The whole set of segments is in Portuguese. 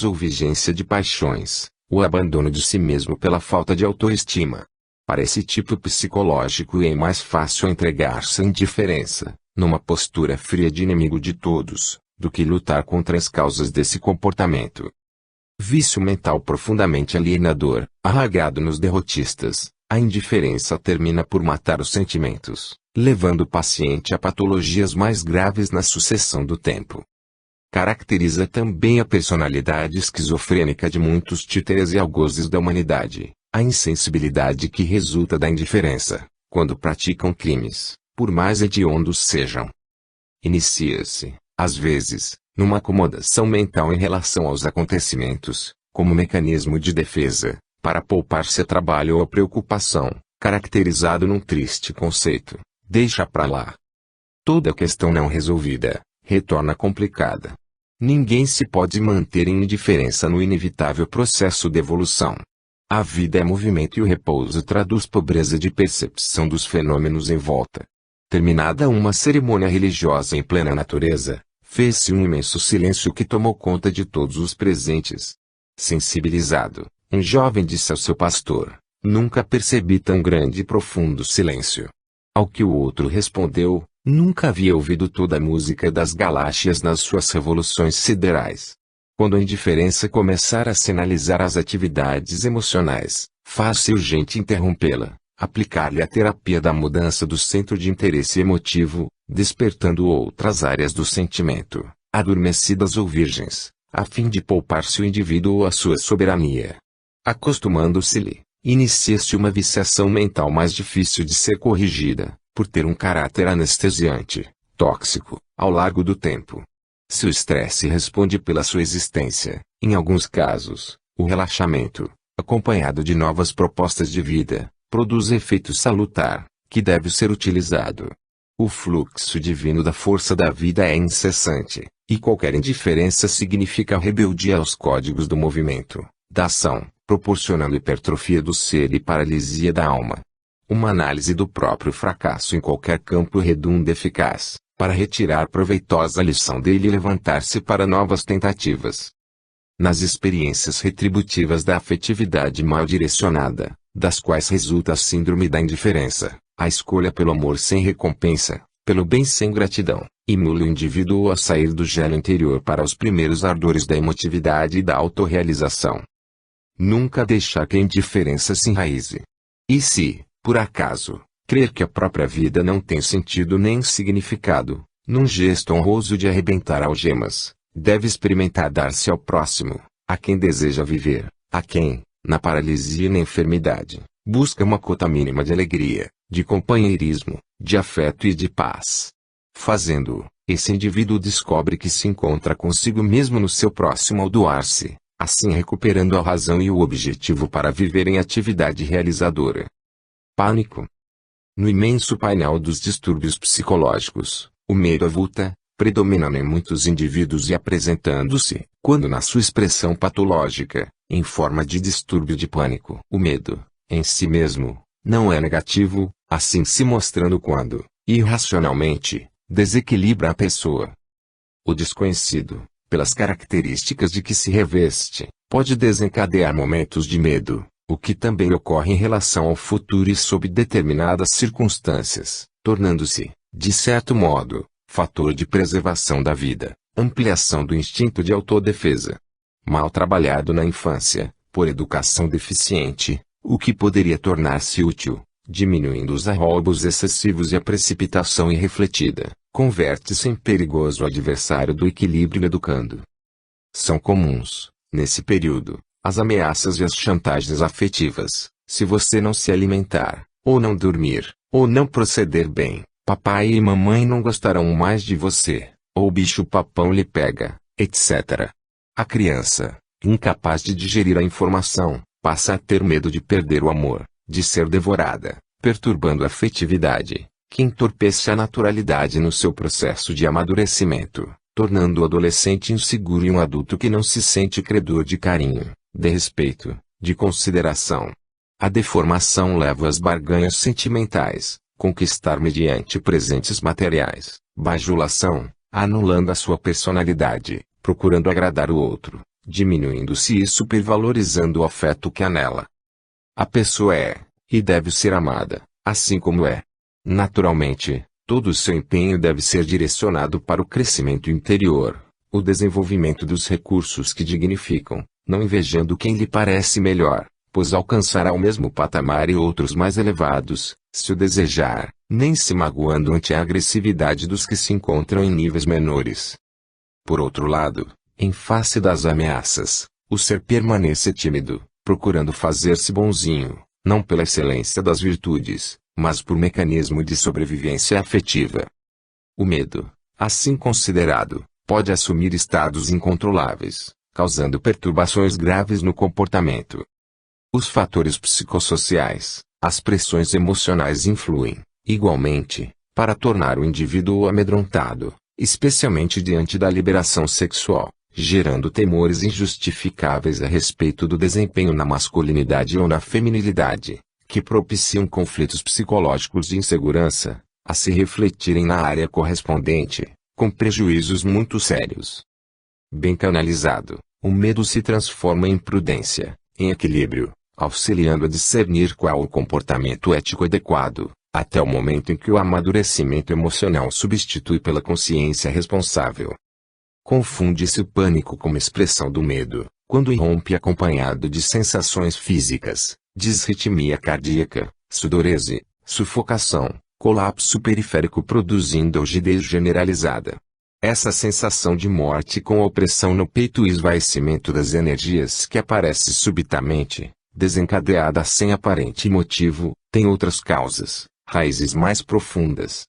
ou vigência de paixões, o abandono de si mesmo pela falta de autoestima. Para esse tipo psicológico é mais fácil entregar-se à indiferença, numa postura fria de inimigo de todos, do que lutar contra as causas desse comportamento. Vício mental profundamente alienador, arraigado nos derrotistas, a indiferença termina por matar os sentimentos, levando o paciente a patologias mais graves na sucessão do tempo. Caracteriza também a personalidade esquizofrênica de muitos títeres e algozes da humanidade, a insensibilidade que resulta da indiferença, quando praticam crimes, por mais hediondos sejam. Inicia-se, às vezes, numa acomodação mental em relação aos acontecimentos, como mecanismo de defesa, para poupar-se a trabalho ou a preocupação, caracterizado num triste conceito: deixa pra lá. Toda questão não resolvida, retorna complicada. Ninguém se pode manter em indiferença no inevitável processo de evolução. A vida é movimento e o repouso traduz pobreza de percepção dos fenômenos em volta. Terminada uma cerimônia religiosa em plena natureza, fez-se um imenso silêncio que tomou conta de todos os presentes. Sensibilizado, um jovem disse ao seu pastor: nunca percebi tão grande e profundo silêncio. Ao que o outro respondeu: nunca havia ouvido toda a música das galáxias nas suas revoluções siderais. Quando a indiferença começar a sinalizar as atividades emocionais, faz-se urgente interrompê-la, aplicar-lhe a terapia da mudança do centro de interesse emotivo, despertando outras áreas do sentimento, adormecidas ou virgens, a fim de poupar-se o indivíduo ou a sua soberania. Acostumando-se-lhe, inicia-se uma viciação mental mais difícil de ser corrigida, por ter um caráter anestesiante, tóxico, ao largo do tempo. Se o estresse responde pela sua existência, em alguns casos, o relaxamento, acompanhado de novas propostas de vida, produz efeito salutar, que deve ser utilizado. O fluxo divino da força da vida é incessante, e qualquer indiferença significa rebeldia aos códigos do movimento, da ação, proporcionando hipertrofia do ser e paralisia da alma. Uma análise do próprio fracasso em qualquer campo redunda eficaz, para retirar proveitosa lição dele e levantar-se para novas tentativas. Nas experiências retributivas da afetividade mal direcionada, das quais resulta a síndrome da indiferença, a escolha pelo amor sem recompensa, pelo bem sem gratidão, imula o indivíduo a sair do gelo interior para os primeiros ardores da emotividade e da autorrealização. Nunca deixar que a indiferença se enraize. E se, por acaso, crer que a própria vida não tem sentido nem significado, num gesto honroso de arrebentar algemas, deve experimentar dar-se ao próximo, a quem deseja viver, a quem, na paralisia e na enfermidade, busca uma cota mínima de alegria, de companheirismo, de afeto e de paz. Fazendo-o, esse indivíduo descobre que se encontra consigo mesmo no seu próximo ao doar-se, assim recuperando a razão e o objetivo para viver em atividade realizadora. Pânico. No imenso painel dos distúrbios psicológicos, o medo avulta, predominando em muitos indivíduos e apresentando-se, quando na sua expressão patológica, em forma de distúrbio de pânico. O medo, em si mesmo, não é negativo, assim se mostrando quando, irracionalmente, desequilibra a pessoa. O desconhecido, pelas características de que se reveste, pode desencadear momentos de medo, o que também ocorre em relação ao futuro e sob determinadas circunstâncias, tornando-se, de certo modo, fator de preservação da vida, ampliação do instinto de autodefesa. Mal trabalhado na infância, por educação deficiente, o que poderia tornar-se útil, diminuindo os arroubos excessivos e a precipitação irrefletida, converte-se em perigoso adversário do equilíbrio educando. São comuns, nesse período, as ameaças e as chantagens afetivas: se você não se alimentar, ou não dormir, ou não proceder bem, papai e mamãe não gostarão mais de você, ou o bicho-papão lhe pega, etc. A criança, incapaz de digerir a informação, passa a ter medo de perder o amor, de ser devorada, perturbando a afetividade, que entorpece a naturalidade no seu processo de amadurecimento, tornando o adolescente inseguro e um adulto que não se sente credor de carinho, de respeito, de consideração. A deformação leva às barganhas sentimentais, conquistar mediante presentes materiais, bajulação, anulando a sua personalidade, procurando agradar o outro, diminuindo-se e supervalorizando o afeto que há nela. A pessoa é, e deve ser amada, assim como é. Naturalmente, todo o seu empenho deve ser direcionado para o crescimento interior, o desenvolvimento dos recursos que dignificam, não invejando quem lhe parece melhor, pois alcançará o mesmo patamar e outros mais elevados, se o desejar, nem se magoando ante a agressividade dos que se encontram em níveis menores. Por outro lado, em face das ameaças, o ser permanece tímido, procurando fazer-se bonzinho, não pela excelência das virtudes, mas por mecanismo de sobrevivência afetiva. O medo, assim considerado, pode assumir estados incontroláveis, causando perturbações graves no comportamento. Os fatores psicossociais, as pressões emocionais influem, igualmente, para tornar o indivíduo amedrontado, especialmente diante da liberação sexual, gerando temores injustificáveis a respeito do desempenho na masculinidade ou na feminilidade, que propiciam conflitos psicológicos de insegurança, a se refletirem na área correspondente, com prejuízos muito sérios. Bem canalizado, o medo se transforma em prudência, em equilíbrio, auxiliando a discernir qual o comportamento ético adequado, até o momento em que o amadurecimento emocional substitui pela consciência responsável. Confunde-se o pânico como expressão do medo, quando irrompe acompanhado de sensações físicas, disritmia cardíaca, sudorese, sufocação, colapso periférico produzindo algidez generalizada. Essa sensação de morte com opressão no peito e esvaecimento das energias que aparece subitamente, desencadeada sem aparente motivo, tem outras causas, raízes mais profundas.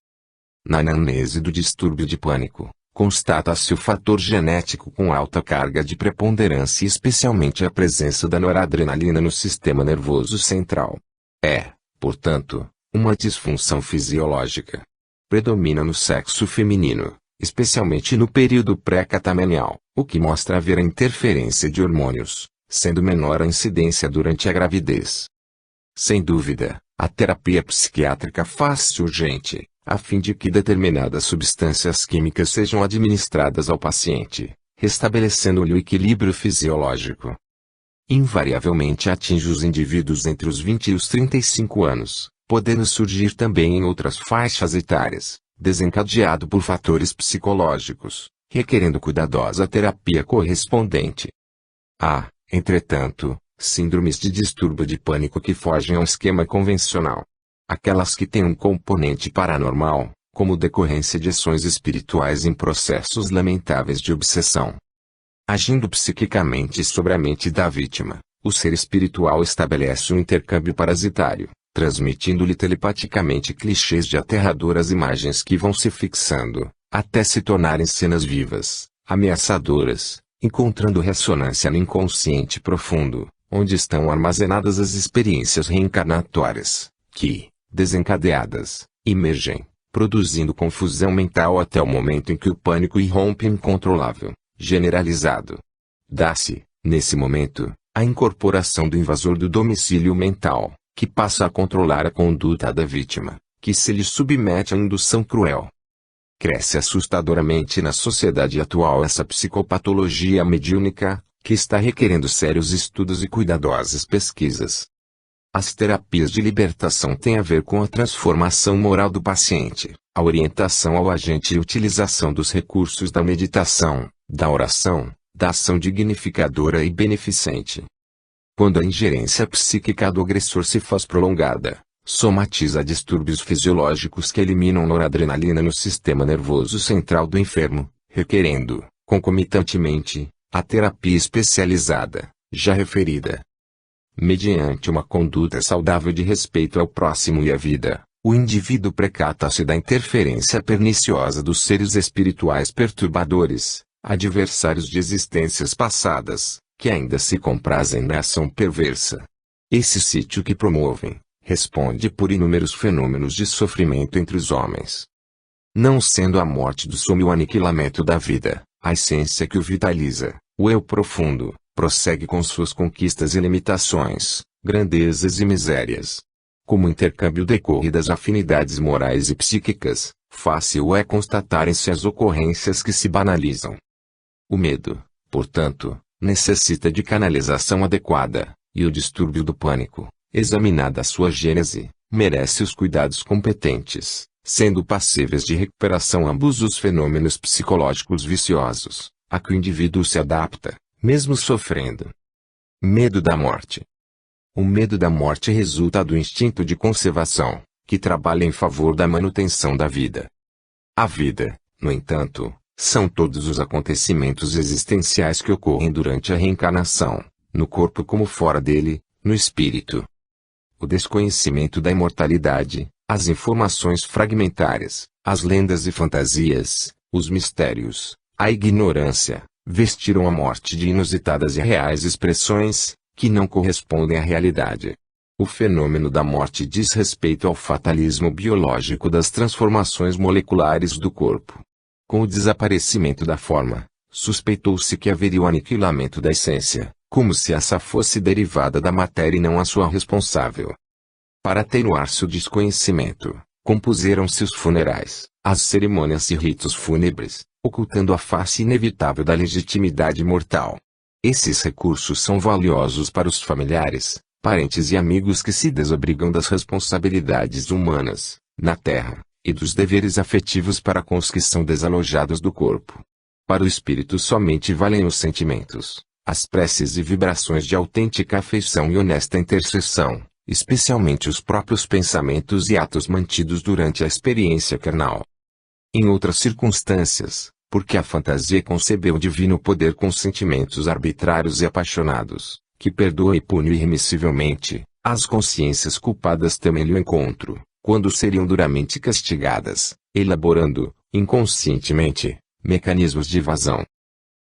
Na anamnese do distúrbio de pânico, constata-se o fator genético com alta carga de preponderância e especialmente a presença da noradrenalina no sistema nervoso central. É, portanto, uma disfunção fisiológica. Predomina no sexo feminino, especialmente no período pré-catamenial, o que mostra haver a interferência de hormônios, sendo menor a incidência durante a gravidez. Sem dúvida, a terapia psiquiátrica faz-se urgente, a fim de que determinadas substâncias químicas sejam administradas ao paciente, restabelecendo-lhe o equilíbrio fisiológico. Invariavelmente atinge os indivíduos entre os 20 e os 35 anos, podendo surgir também em outras faixas etárias, desencadeado por fatores psicológicos, requerendo cuidadosa terapia correspondente. Há, entretanto, síndromes de distúrbio de pânico que fogem ao esquema convencional. Aquelas que têm um componente paranormal, como decorrência de ações espirituais em processos lamentáveis de obsessão. Agindo psiquicamente sobre a mente da vítima, o ser espiritual estabelece um intercâmbio parasitário, transmitindo-lhe telepaticamente clichês de aterradoras imagens que vão se fixando, até se tornarem cenas vivas, ameaçadoras, encontrando ressonância no inconsciente profundo, onde estão armazenadas as experiências reencarnatórias, que, desencadeadas, emergem, produzindo confusão mental até o momento em que o pânico irrompe incontrolável, generalizado. Dá-se, nesse momento, a incorporação do invasor do domicílio mental, que passa a controlar a conduta da vítima, que se lhe submete à indução cruel. Cresce assustadoramente na sociedade atual essa psicopatologia mediúnica, que está requerendo sérios estudos e cuidadosas pesquisas. As terapias de libertação têm a ver com a transformação moral do paciente, a orientação ao agente e utilização dos recursos da meditação, da oração, da ação dignificadora e beneficente. Quando a ingerência psíquica do agressor se faz prolongada, somatiza distúrbios fisiológicos que eliminam noradrenalina no sistema nervoso central do enfermo, requerendo, concomitantemente, a terapia especializada, já referida. Mediante uma conduta saudável de respeito ao próximo e à vida, o indivíduo precata-se da interferência perniciosa dos seres espirituais perturbadores, adversários de existências passadas, que ainda se comprazem na ação perversa. Esse sítio que promovem, responde por inúmeros fenômenos de sofrimento entre os homens. Não sendo a morte do som e o aniquilamento da vida, a essência que o vitaliza, o eu profundo, prossegue com suas conquistas e limitações, grandezas e misérias. Como intercâmbio decorre das afinidades morais e psíquicas, fácil é constatarem-se as ocorrências que se banalizam. O medo, portanto, necessita de canalização adequada, e o distúrbio do pânico, examinada a sua gênese, merece os cuidados competentes, sendo passíveis de recuperação ambos os fenômenos psicológicos viciosos, a que o indivíduo se adapta, mesmo sofrendo. Medo da morte. O medo da morte resulta do instinto de conservação, que trabalha em favor da manutenção da vida. A vida, no entanto, são todos os acontecimentos existenciais que ocorrem durante a reencarnação, no corpo como fora dele, no espírito. O desconhecimento da imortalidade, as informações fragmentárias, as lendas e fantasias, os mistérios, a ignorância, vestiram a morte de inusitadas e reais expressões, que não correspondem à realidade. O fenômeno da morte diz respeito ao fatalismo biológico das transformações moleculares do corpo. Com o desaparecimento da forma, suspeitou-se que haveria o aniquilamento da essência, como se essa fosse derivada da matéria e não a sua responsável. Para atenuar-se o desconhecimento, compuseram-se os funerais, as cerimônias e ritos fúnebres, ocultando a face inevitável da legitimidade mortal. Esses recursos são valiosos para os familiares, parentes e amigos que se desobrigam das responsabilidades humanas, na terra, e dos deveres afetivos para com os que são desalojados do corpo. Para o espírito somente valem os sentimentos, as preces e vibrações de autêntica afeição e honesta intercessão, especialmente os próprios pensamentos e atos mantidos durante a experiência carnal. Em outras circunstâncias, porque a fantasia concebeu o divino poder com sentimentos arbitrários e apaixonados, que perdoa e pune irremissivelmente, as consciências culpadas temem-lhe o encontro, quando seriam duramente castigadas, elaborando, inconscientemente, mecanismos de evasão.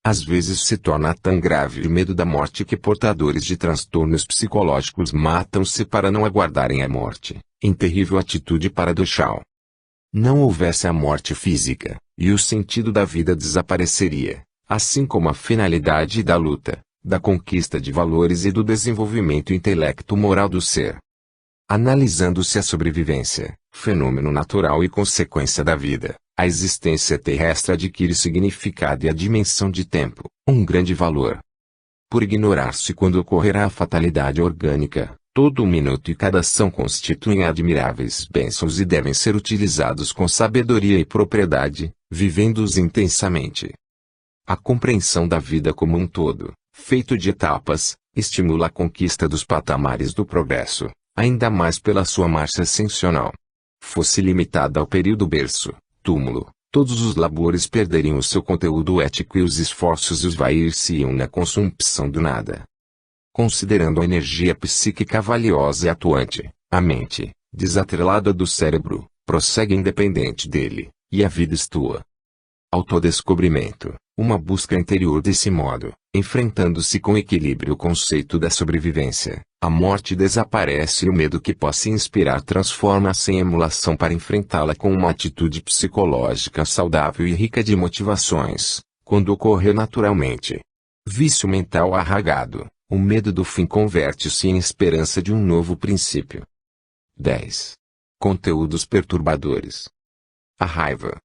Às vezes se torna tão grave o medo da morte que portadores de transtornos psicológicos matam-se para não aguardarem a morte, em terrível atitude paradoxal. Não houvesse a morte física, e o sentido da vida desapareceria, assim como a finalidade da luta, da conquista de valores e do desenvolvimento intelecto-moral do ser. Analisando-se a sobrevivência, fenômeno natural e consequência da vida, a existência terrestre adquire significado e a dimensão de tempo, um grande valor. Por ignorar-se quando ocorrerá a fatalidade orgânica, todo minuto e cada ação constituem admiráveis bênçãos e devem ser utilizados com sabedoria e propriedade, vivendo-os intensamente. A compreensão da vida como um todo, feito de etapas, estimula a conquista dos patamares do progresso, ainda mais pela sua marcha ascensional. Fosse limitada ao período berço, túmulo, todos os labores perderiam o seu conteúdo ético e os esforços esvair-se-iam na consumpção do nada. Considerando a energia psíquica valiosa e atuante, a mente, desatrelada do cérebro, prossegue independente dele, e a vida estua. Autodescobrimento, uma busca interior desse modo, enfrentando-se com equilíbrio o conceito da sobrevivência, a morte desaparece e o medo que possa inspirar transforma-se em emulação para enfrentá-la com uma atitude psicológica saudável e rica de motivações, quando ocorrer naturalmente. Vício mental arraigado, o medo do fim converte-se em esperança de um novo princípio. 10. Conteúdos perturbadores. A raiva.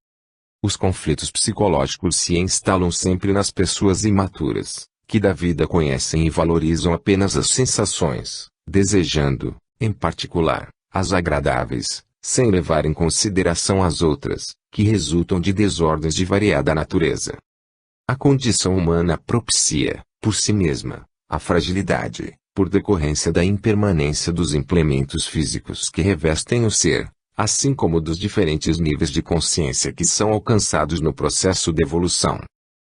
Os conflitos psicológicos se instalam sempre nas pessoas imaturas, que da vida conhecem e valorizam apenas as sensações, desejando, em particular, as agradáveis, sem levar em consideração as outras, que resultam de desordens de variada natureza. A condição humana propicia, por si mesma, a fragilidade, por decorrência da impermanência dos implementos físicos que revestem o ser, assim como dos diferentes níveis de consciência que são alcançados no processo de evolução.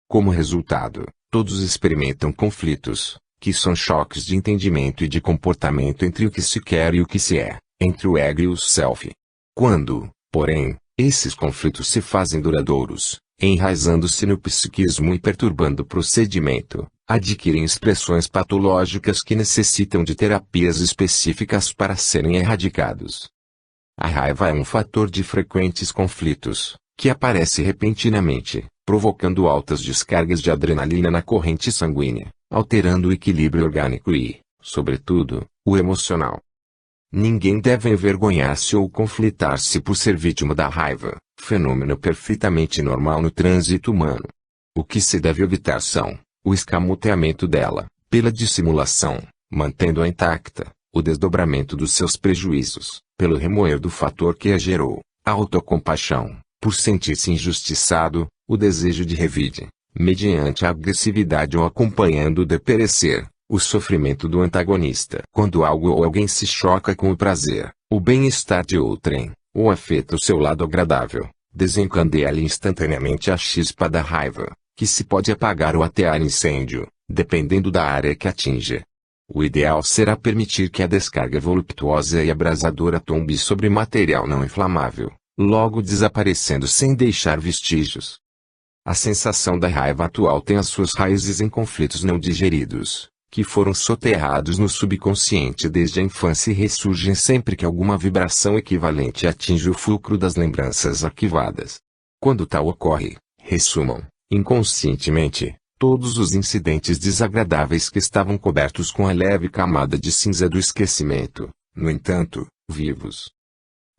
Como resultado, todos experimentam conflitos, que são choques de entendimento e de comportamento entre o que se quer e o que se é, entre o ego e o self. Quando, porém, esses conflitos se fazem duradouros, enraizando-se no psiquismo e perturbando o procedimento, adquirem expressões patológicas que necessitam de terapias específicas para serem erradicados. A raiva é um fator de frequentes conflitos, que aparece repentinamente, provocando altas descargas de adrenalina na corrente sanguínea, alterando o equilíbrio orgânico e, sobretudo, o emocional. Ninguém deve envergonhar-se ou conflitar-se por ser vítima da raiva, fenômeno perfeitamente normal no trânsito humano. O que se deve evitar são, o escamoteamento dela, pela dissimulação, mantendo-a intacta, o desdobramento dos seus prejuízos, pelo remoer do fator que a gerou, a autocompaixão, por sentir-se injustiçado, o desejo de revide, mediante a agressividade ou acompanhando o deperecer, o sofrimento do antagonista. Quando algo ou alguém se choca com o prazer, o bem-estar de outrem, ou afeta o seu lado agradável, desencadeia-lhe instantaneamente a chispa da raiva, que se pode apagar ou atear incêndio, dependendo da área que atinge. O ideal será permitir que a descarga voluptuosa e abrasadora tombe sobre material não inflamável, logo desaparecendo sem deixar vestígios. A sensação da raiva atual tem as suas raízes em conflitos não digeridos, que foram soterrados no subconsciente desde a infância e ressurgem sempre que alguma vibração equivalente atinge o fulcro das lembranças arquivadas. Quando tal ocorre, ressumam, inconscientemente, todos os incidentes desagradáveis que estavam cobertos com a leve camada de cinza do esquecimento, no entanto, vivos.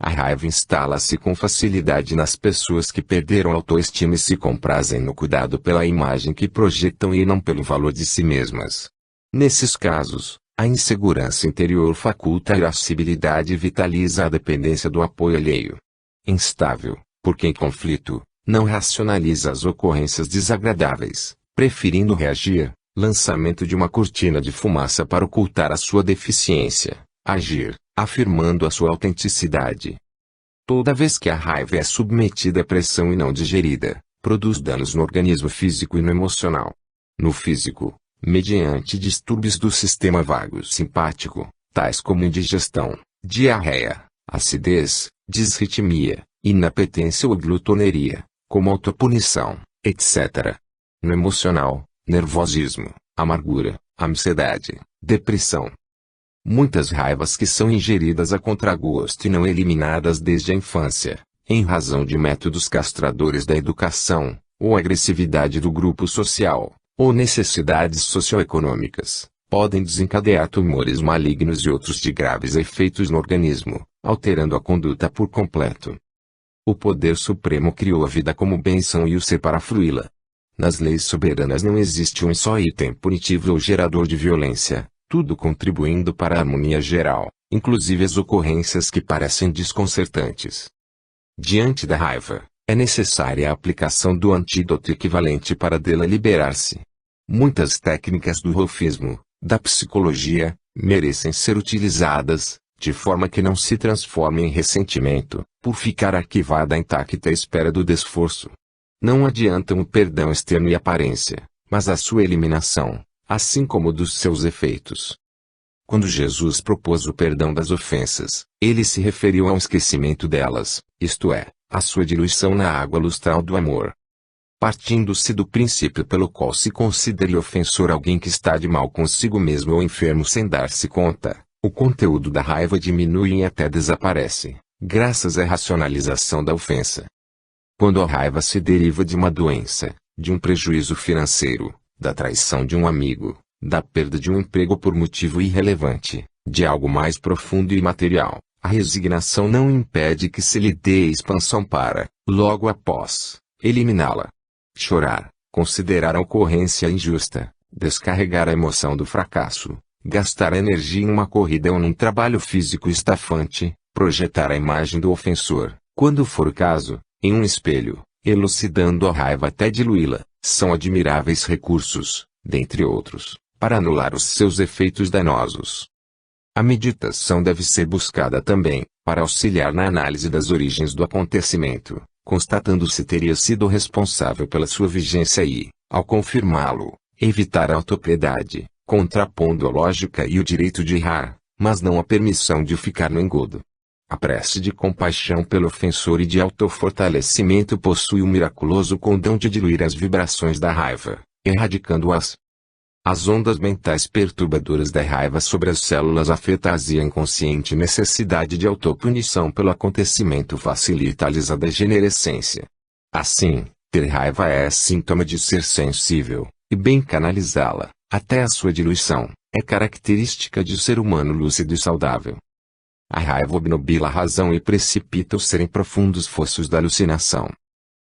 A raiva instala-se com facilidade nas pessoas que perderam a autoestima e se comprazem no cuidado pela imagem que projetam e não pelo valor de si mesmas. Nesses casos, a insegurança interior faculta a irascibilidade e vitaliza a dependência do apoio alheio. Instável, porque em conflito, não racionaliza as ocorrências desagradáveis, preferindo reagir, lançamento de uma cortina de fumaça para ocultar a sua deficiência, agir, afirmando a sua autenticidade. Toda vez que a raiva é submetida à pressão e não digerida, produz danos no organismo físico e no emocional. No físico, mediante distúrbios do sistema vago simpático, tais como indigestão, diarreia, acidez, disritmia, inapetência ou glutoneria, como autopunição, etc. No emocional, nervosismo, amargura, ansiedade, depressão. Muitas raivas que são ingeridas a contragosto e não eliminadas desde a infância, em razão de métodos castradores da educação, ou agressividade do grupo social, ou necessidades socioeconômicas, podem desencadear tumores malignos e outros de graves efeitos no organismo, alterando a conduta por completo. O poder supremo criou a vida como bênção e o ser para fruí-la. Nas leis soberanas não existe um só item punitivo ou gerador de violência, tudo contribuindo para a harmonia geral, inclusive as ocorrências que parecem desconcertantes. Diante da raiva, é necessária a aplicação do antídoto equivalente para dela liberar-se. Muitas técnicas do rofismo, da psicologia, merecem ser utilizadas, de forma que não se transforme em ressentimento, por ficar arquivada intacta à espera do desforço. Não adiantam o perdão externo e aparência, mas a sua eliminação, assim como dos seus efeitos. Quando Jesus propôs o perdão das ofensas, ele se referiu ao esquecimento delas, isto é, à sua diluição na água lustral do amor. Partindo-se do princípio pelo qual se considere ofensor alguém que está de mal consigo mesmo ou enfermo sem dar-se conta, o conteúdo da raiva diminui e até desaparece, graças à racionalização da ofensa. Quando a raiva se deriva de uma doença, de um prejuízo financeiro, da traição de um amigo, da perda de um emprego por motivo irrelevante, de algo mais profundo e material, a resignação não impede que se lhe dê expansão para, logo após, eliminá-la. Chorar, considerar a ocorrência injusta, descarregar a emoção do fracasso, gastar energia em uma corrida ou num trabalho físico estafante, projetar a imagem do ofensor, quando for o caso, em um espelho, elucidando a raiva até diluí-la, são admiráveis recursos, dentre outros, para anular os seus efeitos danosos. A meditação deve ser buscada também, para auxiliar na análise das origens do acontecimento, constatando se teria sido responsável pela sua vigência e, ao confirmá-lo, evitar a autopiedade, contrapondo a lógica e o direito de errar, mas não a permissão de ficar no engodo. A prece de compaixão pelo ofensor e de autofortalecimento possui o miraculoso condão de diluir as vibrações da raiva, erradicando-as. As ondas mentais perturbadoras da raiva sobre as células afetas e a inconsciente necessidade de autopunição pelo acontecimento facilita-lhes a degenerescência. Assim, ter raiva é sintoma de ser sensível, e bem canalizá-la, até a sua diluição, é característica de ser humano lúcido e saudável. A raiva obnubila a razão e precipita o ser em profundos fossos da alucinação.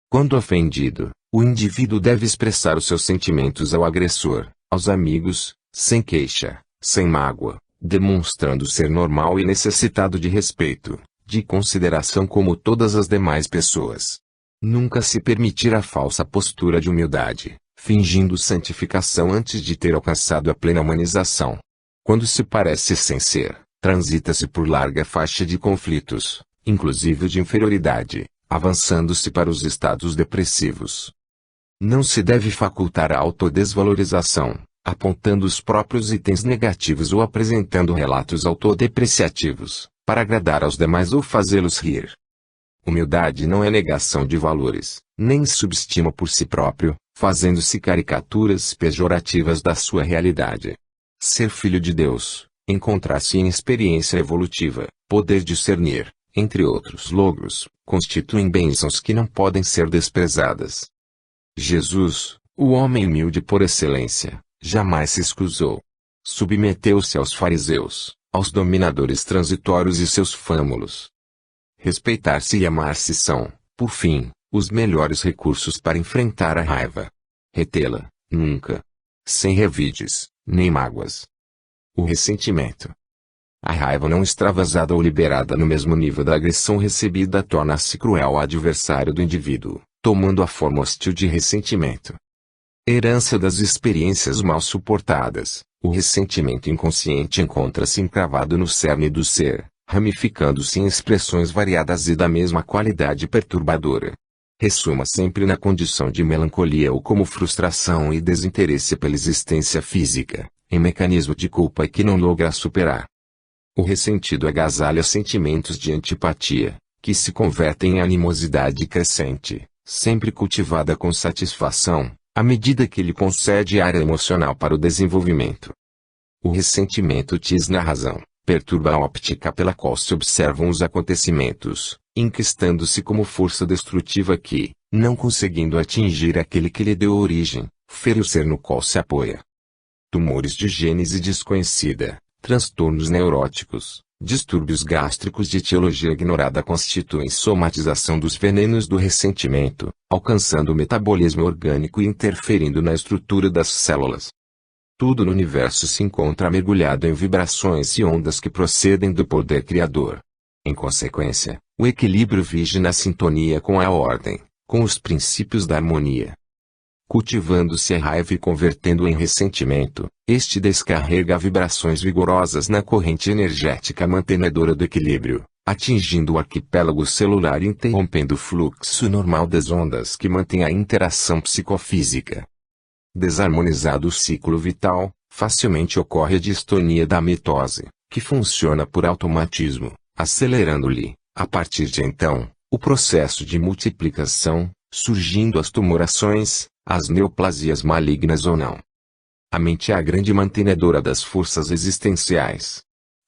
Quando ofendido, O indivíduo deve expressar os seus sentimentos ao agressor, aos amigos, sem queixa, sem mágoa, demonstrando ser normal e necessitado de respeito, de consideração como todas as demais pessoas. Nunca se permitir a falsa postura de humildade, fingindo santificação antes de ter alcançado a plena humanização. Quando se parece sem ser, transita-se por larga faixa de conflitos, inclusive de inferioridade, avançando-se para os estados depressivos. Não se deve facultar a autodesvalorização, apontando os próprios itens negativos ou apresentando relatos autodepreciativos, para agradar aos demais ou fazê-los rir. Humildade não é negação de valores, nem subestima por si próprio, fazendo-se caricaturas pejorativas da sua realidade. Ser filho de Deus, encontrar-se em experiência evolutiva, poder discernir, entre outros logros, constituem bênçãos que não podem ser desprezadas. Jesus, o homem humilde por excelência, jamais se excusou. Submeteu-se aos fariseus, aos dominadores transitórios e seus fâmulos. Respeitar-se e amar-se são, por fim, os melhores recursos para enfrentar a raiva. Retê-la, nunca. Sem revides, nem mágoas. O ressentimento. A raiva não extravasada ou liberada no mesmo nível da agressão recebida torna-se cruel adversário do indivíduo, tomando a forma hostil de ressentimento. Herança das experiências mal suportadas, o ressentimento inconsciente encontra-se encravado no cerne do ser, ramificando-se em expressões variadas e da mesma qualidade perturbadora. Ressuma sempre na condição de melancolia ou como frustração e desinteresse pela existência física, em mecanismo de culpa que não logra superar. O ressentido agasalha sentimentos de antipatia, que se convertem em animosidade crescente, sempre cultivada com satisfação, à medida que lhe concede área emocional para o desenvolvimento. O ressentimento tisna a razão, perturba a óptica pela qual se observam os acontecimentos, inquistando-se como força destrutiva que, não conseguindo atingir aquele que lhe deu origem, fere o ser no qual se apoia. Tumores de gênese desconhecida, transtornos neuróticos, distúrbios gástricos de etiologia ignorada constituem somatização dos venenos do ressentimento, alcançando o metabolismo orgânico e interferindo na estrutura das células. Tudo no universo se encontra mergulhado em vibrações e ondas que procedem do poder criador. Em consequência, o equilíbrio vige na sintonia com a ordem, com os princípios da harmonia. Cultivando-se a raiva e convertendo em ressentimento, este descarrega vibrações vigorosas na corrente energética mantenedora do equilíbrio, atingindo o arquipélago celular e interrompendo o fluxo normal das ondas que mantém a interação psicofísica. Desarmonizado o ciclo vital, facilmente ocorre a distonia da mitose, que funciona por automatismo, acelerando-lhe, a partir de então, o processo de multiplicação, surgindo as tumorações, as neoplasias malignas ou não. A mente é a grande mantenedora das forças existenciais.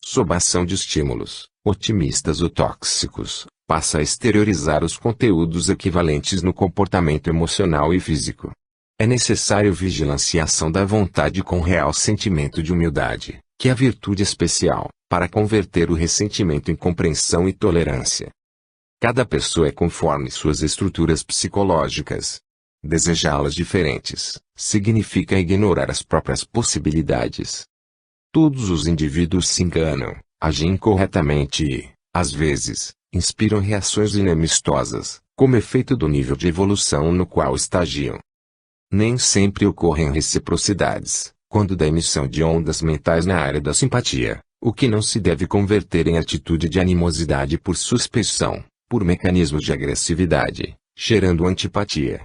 Sob a ação de estímulos, otimistas ou tóxicos, passa a exteriorizar os conteúdos equivalentes no comportamento emocional e físico. É necessário vigilância e ação da vontade com real sentimento de humildade, que é a virtude especial, para converter o ressentimento em compreensão e tolerância. Cada pessoa é conforme suas estruturas psicológicas. Desejá-las diferentes, significa ignorar as próprias possibilidades. Todos os indivíduos se enganam, agem incorretamente e, às vezes, inspiram reações inamistosas, como efeito do nível de evolução no qual estagiam. Nem sempre ocorrem reciprocidades, quando da emissão de ondas mentais na área da simpatia, o que não se deve converter em atitude de animosidade por suspeição, por mecanismos de agressividade, gerando antipatia.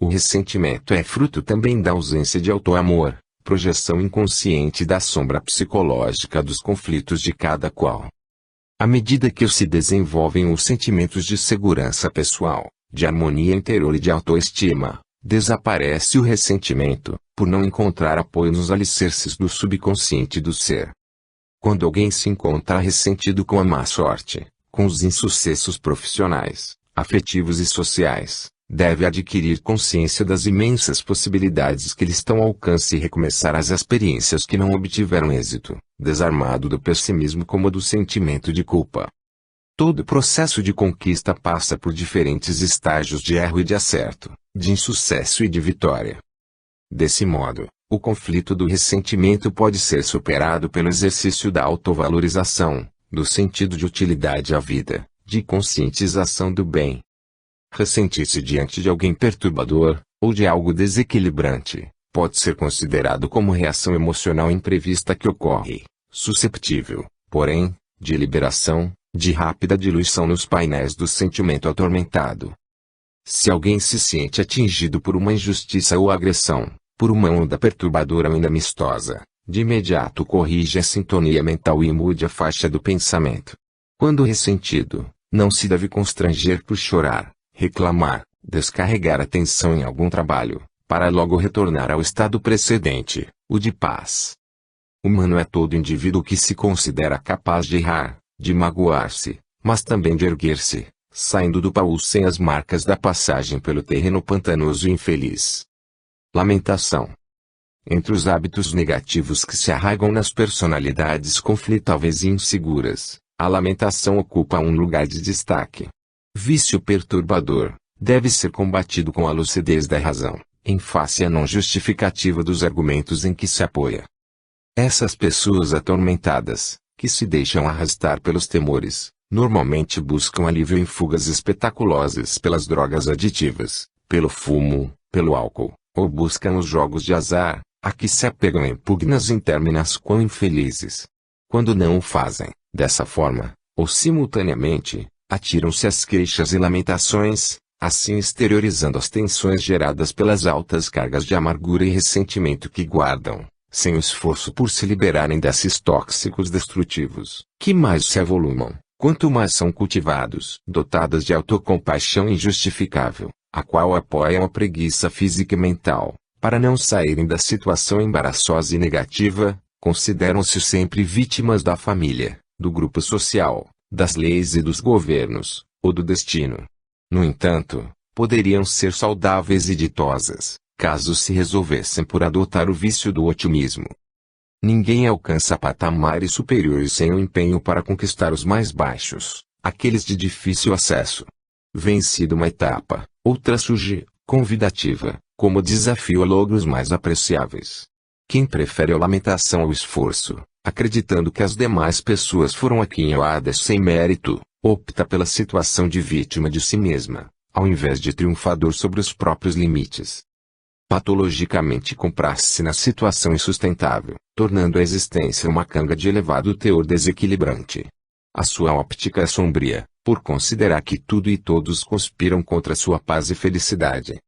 O ressentimento é fruto também da ausência de autoamor, projeção inconsciente da sombra psicológica dos conflitos de cada qual. À medida que se desenvolvem os sentimentos de segurança pessoal, de harmonia interior e de autoestima, desaparece o ressentimento, por não encontrar apoio nos alicerces do subconsciente do ser. Quando alguém se encontra ressentido com a má sorte, com os insucessos profissionais, afetivos e sociais, deve adquirir consciência das imensas possibilidades que lhe estão ao alcance e recomeçar as experiências que não obtiveram êxito, desarmado do pessimismo como do sentimento de culpa. Todo processo de conquista passa por diferentes estágios de erro e de acerto, de insucesso e de vitória. Desse modo, o conflito do ressentimento pode ser superado pelo exercício da autovalorização, do sentido de utilidade à vida, de conscientização do bem. Ressentir-se diante de alguém perturbador, ou de algo desequilibrante, pode ser considerado como reação emocional imprevista que ocorre, susceptível, porém, de liberação, de rápida diluição nos painéis do sentimento atormentado. Se alguém se sente atingido por uma injustiça ou agressão, por uma onda perturbadora ou amistosa, de imediato corrige a sintonia mental e mude a faixa do pensamento. Quando ressentido, não se deve constranger por chorar, reclamar, descarregar a tensão em algum trabalho, para logo retornar ao estado precedente, o de paz. Humano é todo indivíduo que se considera capaz de errar, de magoar-se, mas também de erguer-se, saindo do baú sem as marcas da passagem pelo terreno pantanoso e infeliz. Lamentação. Entre os hábitos negativos que se arraigam nas personalidades conflitáveis e inseguras, a lamentação ocupa um lugar de destaque. Vício perturbador, deve ser combatido com a lucidez da razão, em face à não justificativa dos argumentos em que se apoia. Essas pessoas atormentadas, que se deixam arrastar pelos temores, normalmente buscam alívio em fugas espetaculosas pelas drogas aditivas, pelo fumo, pelo álcool, ou buscam os jogos de azar, a que se apegam em pugnas interminas quão infelizes. Quando não o fazem, dessa forma, ou simultaneamente, atiram-se às queixas e lamentações, assim exteriorizando as tensões geradas pelas altas cargas de amargura e ressentimento que guardam, sem o esforço por se liberarem desses tóxicos destrutivos, que mais se avolumam, quanto mais são cultivados. Dotadas de autocompaixão injustificável, a qual apoiam a preguiça física e mental, para não saírem da situação embaraçosa e negativa, consideram-se sempre vítimas da família, do grupo social, das leis e dos governos, ou do destino. No entanto, poderiam ser saudáveis e ditosas, caso se resolvessem por adotar o vício do otimismo. Ninguém alcança patamares superiores sem o empenho para conquistar os mais baixos, aqueles de difícil acesso. Vencida uma etapa, outra surge, convidativa, como desafio a logros mais apreciáveis. Quem prefere a lamentação ao esforço, acreditando que as demais pessoas foram aquinhoadas sem mérito, opta pela situação de vítima de si mesma, ao invés de triunfador sobre os próprios limites. Patologicamente compraz-se na situação insustentável, tornando a existência uma canga de elevado teor desequilibrante. A sua óptica é sombria, por considerar que tudo e todos conspiram contra sua paz e felicidade.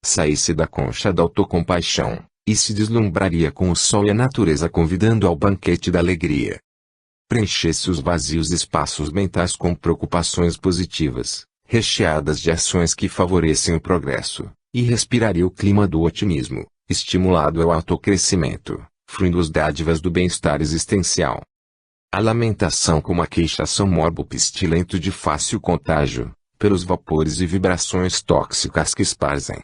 Saísse da concha da autocompaixão, e se deslumbraria com o sol e a natureza convidando ao banquete da alegria. Preenchesse os vazios espaços mentais com preocupações positivas, recheadas de ações que favorecem o progresso, e respiraria o clima do otimismo, estimulado ao autocrescimento, fruindo as dádivas do bem-estar existencial. A lamentação como a queixa são morbo pestilento de fácil contágio, pelos vapores e vibrações tóxicas que esparzem.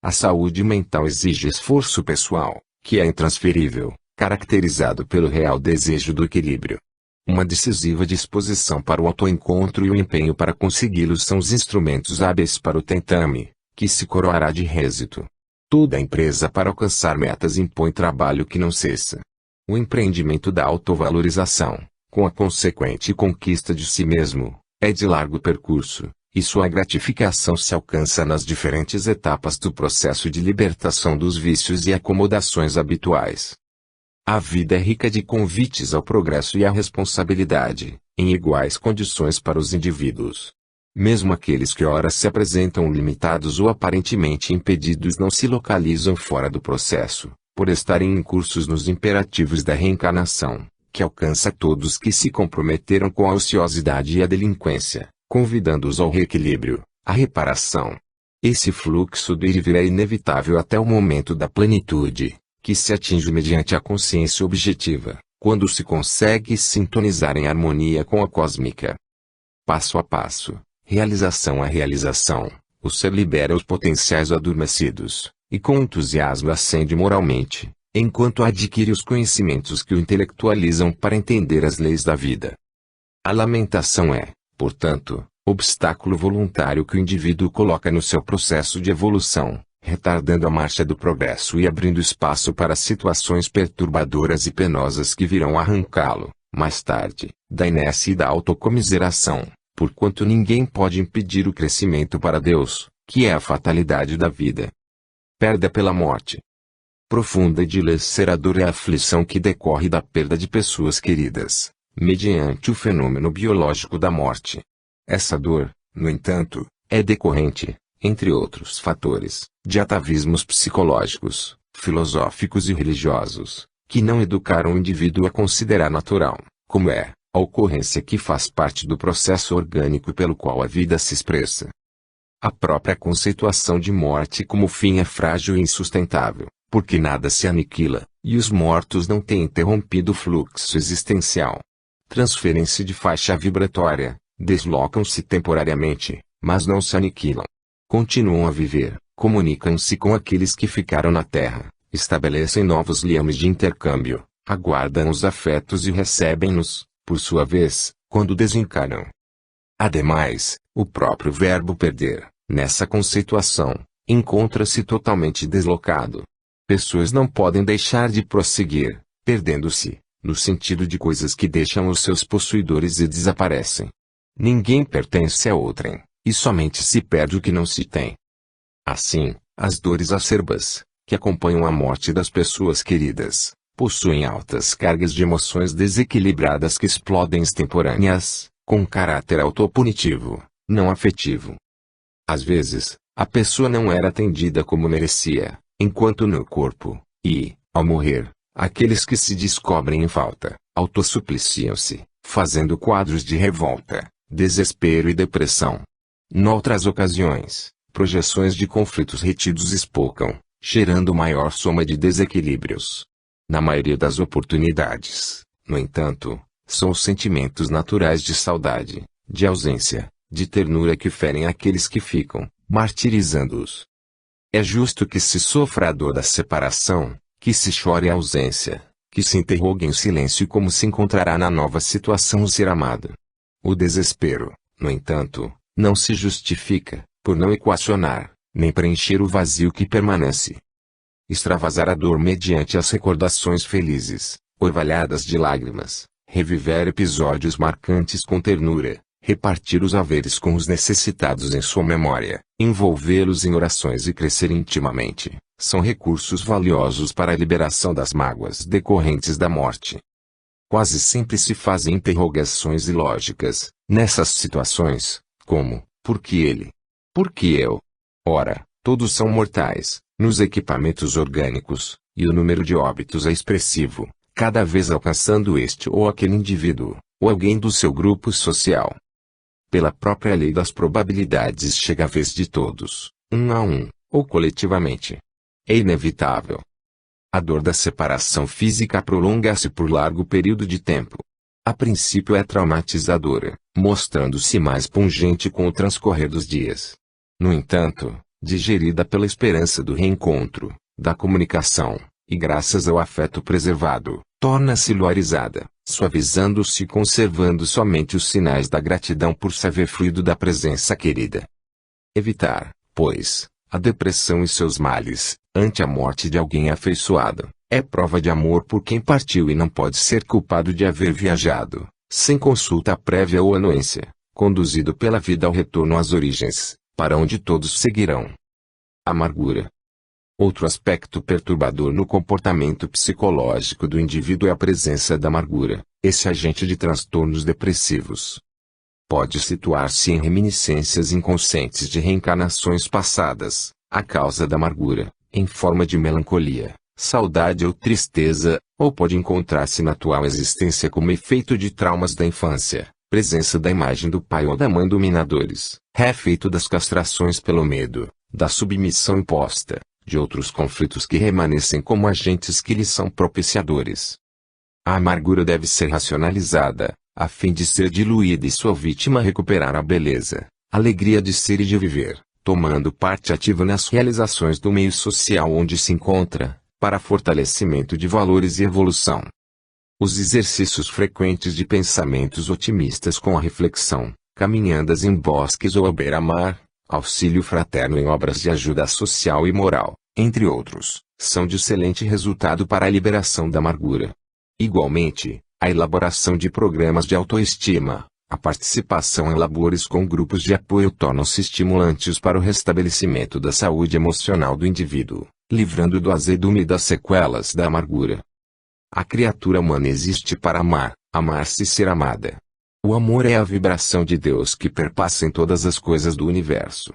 A saúde mental exige esforço pessoal, que é intransferível, caracterizado pelo real desejo do equilíbrio. Uma decisiva disposição para o autoencontro e o empenho para consegui-los são os instrumentos hábeis para o tentame, que se coroará de êxito. Toda empresa para alcançar metas impõe trabalho que não cessa. O empreendimento da autovalorização, com a consequente conquista de si mesmo, é de largo percurso, e sua gratificação se alcança nas diferentes etapas do processo de libertação dos vícios e acomodações habituais. A vida é rica de convites ao progresso e à responsabilidade, em iguais condições para os indivíduos. Mesmo aqueles que ora se apresentam limitados ou aparentemente impedidos não se localizam fora do processo, por estarem incursos nos imperativos da reencarnação, que alcança todos que se comprometeram com a ociosidade e a delinquência, convidando-os ao reequilíbrio, à reparação. Esse fluxo do ir e vir é inevitável até o momento da plenitude, que se atinge mediante a consciência objetiva, quando se consegue sintonizar em harmonia com a cósmica. Passo a passo, realização a realização, o ser libera os potenciais adormecidos, e com entusiasmo ascende moralmente, enquanto adquire os conhecimentos que o intelectualizam para entender as leis da vida. A lamentação é, portanto, obstáculo voluntário que o indivíduo coloca no seu processo de evolução, retardando a marcha do progresso e abrindo espaço para situações perturbadoras e penosas que virão arrancá-lo, mais tarde, da inércia e da autocomiseração, porquanto ninguém pode impedir o crescimento para Deus, que é a fatalidade da vida. Perda pela morte. Profunda e dilaceradora é a aflição que decorre da perda de pessoas queridas, mediante o fenômeno biológico da morte. Essa dor, no entanto, é decorrente, entre outros fatores, de atavismos psicológicos, filosóficos e religiosos, que não educaram o indivíduo a considerar natural, como é, a ocorrência que faz parte do processo orgânico pelo qual a vida se expressa. A própria conceituação de morte como fim é frágil e insustentável, porque nada se aniquila, e os mortos não têm interrompido o fluxo existencial. Transferem-se de faixa vibratória, deslocam-se temporariamente, mas não se aniquilam. Continuam a viver, comunicam-se com aqueles que ficaram na Terra, estabelecem novos liames de intercâmbio, aguardam os afetos e recebem-nos, por sua vez, quando desencarnam. Ademais, o próprio verbo perder, nessa conceituação, encontra-se totalmente deslocado. Pessoas não podem deixar de prosseguir, perdendo-se, no sentido de coisas que deixam os seus possuidores e desaparecem. Ninguém pertence a outrem, e somente se perde o que não se tem. Assim, as dores acerbas, que acompanham a morte das pessoas queridas, possuem altas cargas de emoções desequilibradas que explodem extemporâneas, com caráter autopunitivo, não afetivo. Às vezes, a pessoa não era atendida como merecia, enquanto no corpo, e, ao morrer, aqueles que se descobrem em falta, autossupliciam-se, fazendo quadros de revolta, desespero e depressão. Noutras ocasiões, projeções de conflitos retidos espocam, gerando maior soma de desequilíbrios. Na maioria das oportunidades, no entanto, são os sentimentos naturais de saudade, de ausência, de ternura que ferem aqueles que ficam, martirizando-os. É justo que se sofra a dor da separação, que se chore a ausência, que se interrogue em silêncio como se encontrará na nova situação o ser amado. O desespero, no entanto, não se justifica, por não equacionar, nem preencher o vazio que permanece. Extravasar a dor mediante as recordações felizes, orvalhadas de lágrimas, reviver episódios marcantes com ternura, repartir os haveres com os necessitados em sua memória, envolvê-los em orações e crescer intimamente, são recursos valiosos para a liberação das mágoas decorrentes da morte. Quase sempre se fazem interrogações ilógicas, nessas situações, como, por que ele? Por que eu? Ora, todos são mortais, nos equipamentos orgânicos, e o número de óbitos é expressivo, cada vez alcançando este ou aquele indivíduo, ou alguém do seu grupo social. Pela própria lei das probabilidades chega a vez de todos, um a um, ou coletivamente. É inevitável. A dor da separação física prolonga-se por largo período de tempo. A princípio é traumatizadora, mostrando-se mais pungente com o transcorrer dos dias. No entanto, digerida pela esperança do reencontro, da comunicação, e graças ao afeto preservado, torna-se luarizada, suavizando-se e conservando somente os sinais da gratidão por se haver fluído da presença querida. Evitar, pois, a depressão e seus males, ante a morte de alguém afeiçoado, é prova de amor por quem partiu e não pode ser culpado de haver viajado, sem consulta prévia ou anuência, conduzido pela vida ao retorno às origens, para onde todos seguirão. Amargura. Outro aspecto perturbador no comportamento psicológico do indivíduo é a presença da amargura, esse agente de transtornos depressivos. Pode situar-se em reminiscências inconscientes de reencarnações passadas, a causa da amargura, em forma de melancolia, saudade ou tristeza, ou pode encontrar-se na atual existência como efeito de traumas da infância, presença da imagem do pai ou da mãe dominadores, refeito das castrações pelo medo, da submissão imposta, de outros conflitos que remanescem como agentes que lhes são propiciadores. A amargura deve ser racionalizada, a fim de ser diluída e sua vítima recuperar a beleza, a alegria de ser e de viver, tomando parte ativa nas realizações do meio social onde se encontra, para fortalecimento de valores e evolução. Os exercícios frequentes de pensamentos otimistas com a reflexão, caminhadas em bosques ou à beira-mar, auxílio fraterno em obras de ajuda social e moral, entre outros, são de excelente resultado para a liberação da amargura. Igualmente, a elaboração de programas de autoestima, a participação em labores com grupos de apoio tornam-se estimulantes para o restabelecimento da saúde emocional do indivíduo, livrando do azedume e das sequelas da amargura. A criatura humana existe para amar, amar-se e ser amada. O amor é a vibração de Deus que perpassa em todas as coisas do universo.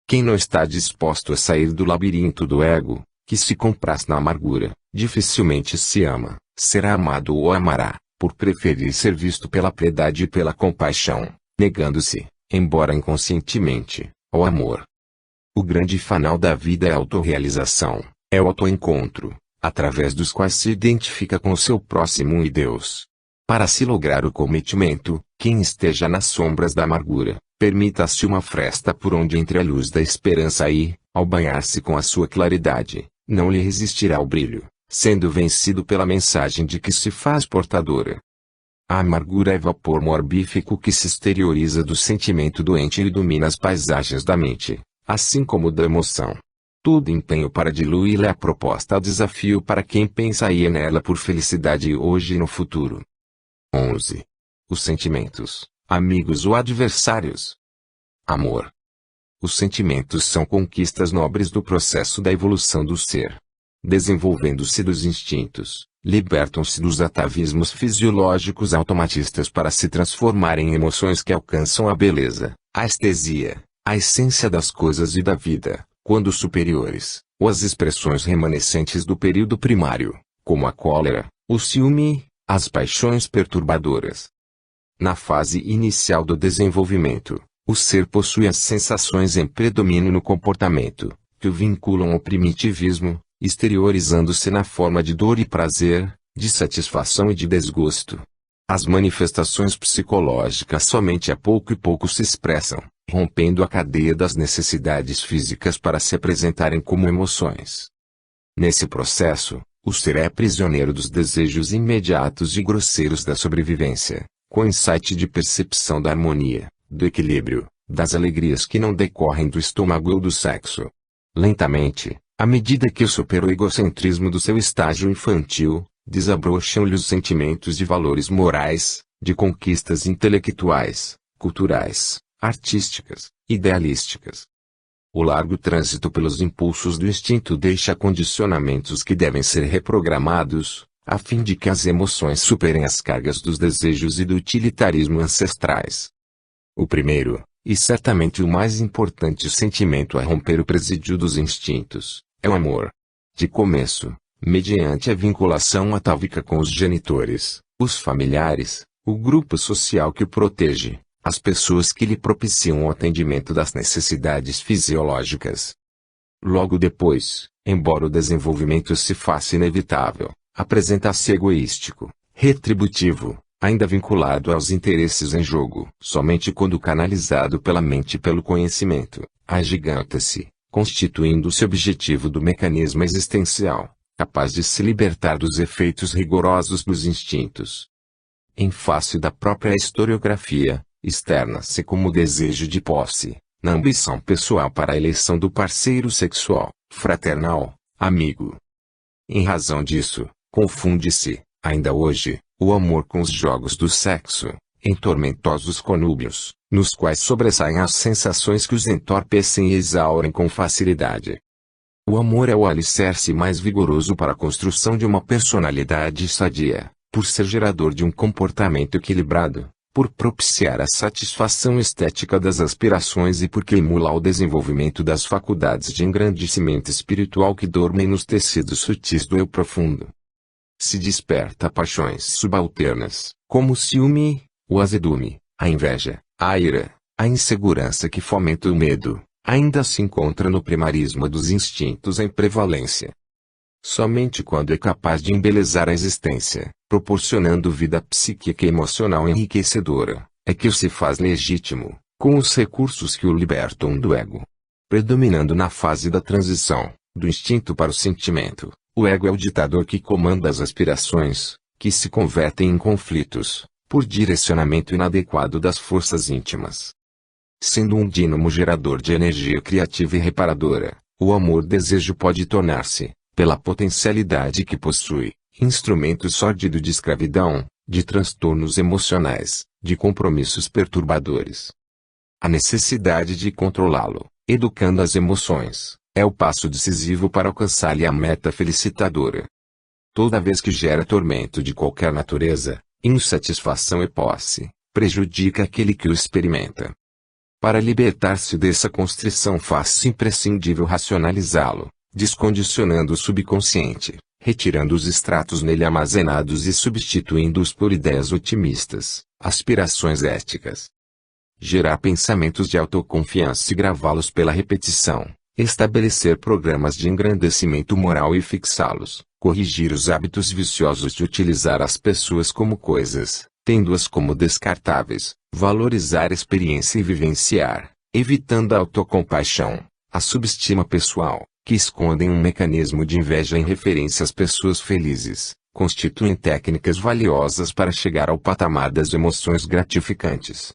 Quem não está disposto a sair do labirinto do ego, que se compraz na amargura, dificilmente se ama, será amado ou amará, por preferir ser visto pela piedade e pela compaixão, negando-se, embora inconscientemente, ao amor. O grande fanal da vida é a autorrealização, é o autoencontro, através dos quais se identifica com o seu próximo e Deus. Para se lograr o cometimento, quem esteja nas sombras da amargura, permita-se uma fresta por onde entre a luz da esperança e, ao banhar-se com a sua claridade, não lhe resistirá o brilho, sendo vencido pela mensagem de que se faz portadora. A amargura é vapor morbífico que se exterioriza do sentimento doente e domina as paisagens da mente, assim como da emoção. Todo empenho para diluí-la é a proposta ao desafio para quem pensa ir nela por felicidade hoje e no futuro. 11. Os sentimentos, amigos ou adversários. Amor. Os sentimentos são conquistas nobres do processo da evolução do ser. Desenvolvendo-se dos instintos, libertam-se dos atavismos fisiológicos automatistas para se transformarem em emoções que alcançam a beleza, a estesia, a essência das coisas e da vida, quando superiores, ou as expressões remanescentes do período primário, como a cólera, o ciúme, as paixões perturbadoras. Na fase inicial do desenvolvimento, o ser possui as sensações em predomínio no comportamento, que o vinculam ao primitivismo, exteriorizando-se na forma de dor e prazer, de satisfação e de desgosto. As manifestações psicológicas somente a pouco e pouco se expressam, rompendo a cadeia das necessidades físicas para se apresentarem como emoções. Nesse processo, o ser é prisioneiro dos desejos imediatos e grosseiros da sobrevivência, com insight de percepção da harmonia, do equilíbrio, das alegrias que não decorrem do estômago ou do sexo. Lentamente, à medida que supera o egocentrismo do seu estágio infantil, desabrocham-lhe os sentimentos de valores morais, de conquistas intelectuais, culturais, artísticas, idealísticas. O largo trânsito pelos impulsos do instinto deixa condicionamentos que devem ser reprogramados, a fim de que as emoções superem as cargas dos desejos e do utilitarismo ancestrais. O primeiro, e certamente o mais importante sentimento a romper o presídio dos instintos, é o amor. De começo, mediante a vinculação atávica com os genitores, os familiares, o grupo social que o protege, as pessoas que lhe propiciam o atendimento das necessidades fisiológicas. Logo depois, embora o desenvolvimento se faça inevitável, apresenta-se egoístico, retributivo, ainda vinculado aos interesses em jogo. Somente quando canalizado pela mente e pelo conhecimento, agiganta-se, constituindo-se objetivo do mecanismo existencial, capaz de se libertar dos efeitos rigorosos dos instintos. Em face da própria historiografia, externa-se como desejo de posse, na ambição pessoal para a eleição do parceiro sexual, fraternal, amigo. Em razão disso, confunde-se, ainda hoje, o amor com os jogos do sexo, em tormentosos conúbios, nos quais sobressaem as sensações que os entorpecem e exaurem com facilidade. O amor é o alicerce mais vigoroso para a construção de uma personalidade sadia, por ser gerador de um comportamento equilibrado, por propiciar a satisfação estética das aspirações e porque emula o desenvolvimento das faculdades de engrandecimento espiritual que dormem nos tecidos sutis do eu profundo. Se desperta paixões subalternas, como o ciúme, o azedume, a inveja, a ira, a insegurança que fomenta o medo, ainda se encontra no primarismo dos instintos em prevalência. Somente quando é capaz de embelezar a existência, proporcionando vida psíquica e emocional enriquecedora, é que o se faz legítimo, com os recursos que o libertam do ego. Predominando na fase da transição, do instinto para o sentimento, o ego é o ditador que comanda as aspirações, que se convertem em conflitos, por direcionamento inadequado das forças íntimas. Sendo um dínamo gerador de energia criativa e reparadora, o amor-desejo pode tornar-se, pela potencialidade que possui, instrumento sórdido de escravidão, de transtornos emocionais, de compromissos perturbadores. A necessidade de controlá-lo, educando as emoções, é o passo decisivo para alcançar-lhe a meta felicitadora. Toda vez que gera tormento de qualquer natureza, insatisfação e posse, prejudica aquele que o experimenta. Para libertar-se dessa constrição faz-se imprescindível racionalizá-lo, descondicionando o subconsciente, retirando os extratos nele armazenados e substituindo-os por ideias otimistas, aspirações éticas. Gerar pensamentos de autoconfiança e gravá-los pela repetição, estabelecer programas de engrandecimento moral e fixá-los, corrigir os hábitos viciosos de utilizar as pessoas como coisas, tendo-as como descartáveis, valorizar a experiência e vivenciar, evitando a autocompaixão, a subestima pessoal, que escondem um mecanismo de inveja em referência às pessoas felizes, constituem técnicas valiosas para chegar ao patamar das emoções gratificantes.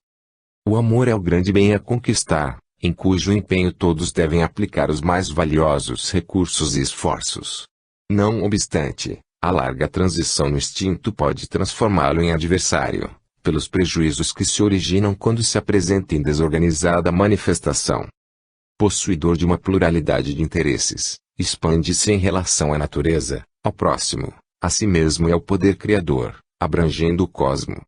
O amor é o grande bem a conquistar, em cujo empenho todos devem aplicar os mais valiosos recursos e esforços. Não obstante, a larga transição no instinto pode transformá-lo em adversário, pelos prejuízos que se originam quando se apresenta em desorganizada manifestação. Possuidor de uma pluralidade de interesses, expande-se em relação à natureza, ao próximo, a si mesmo e ao poder criador, abrangendo o cosmo.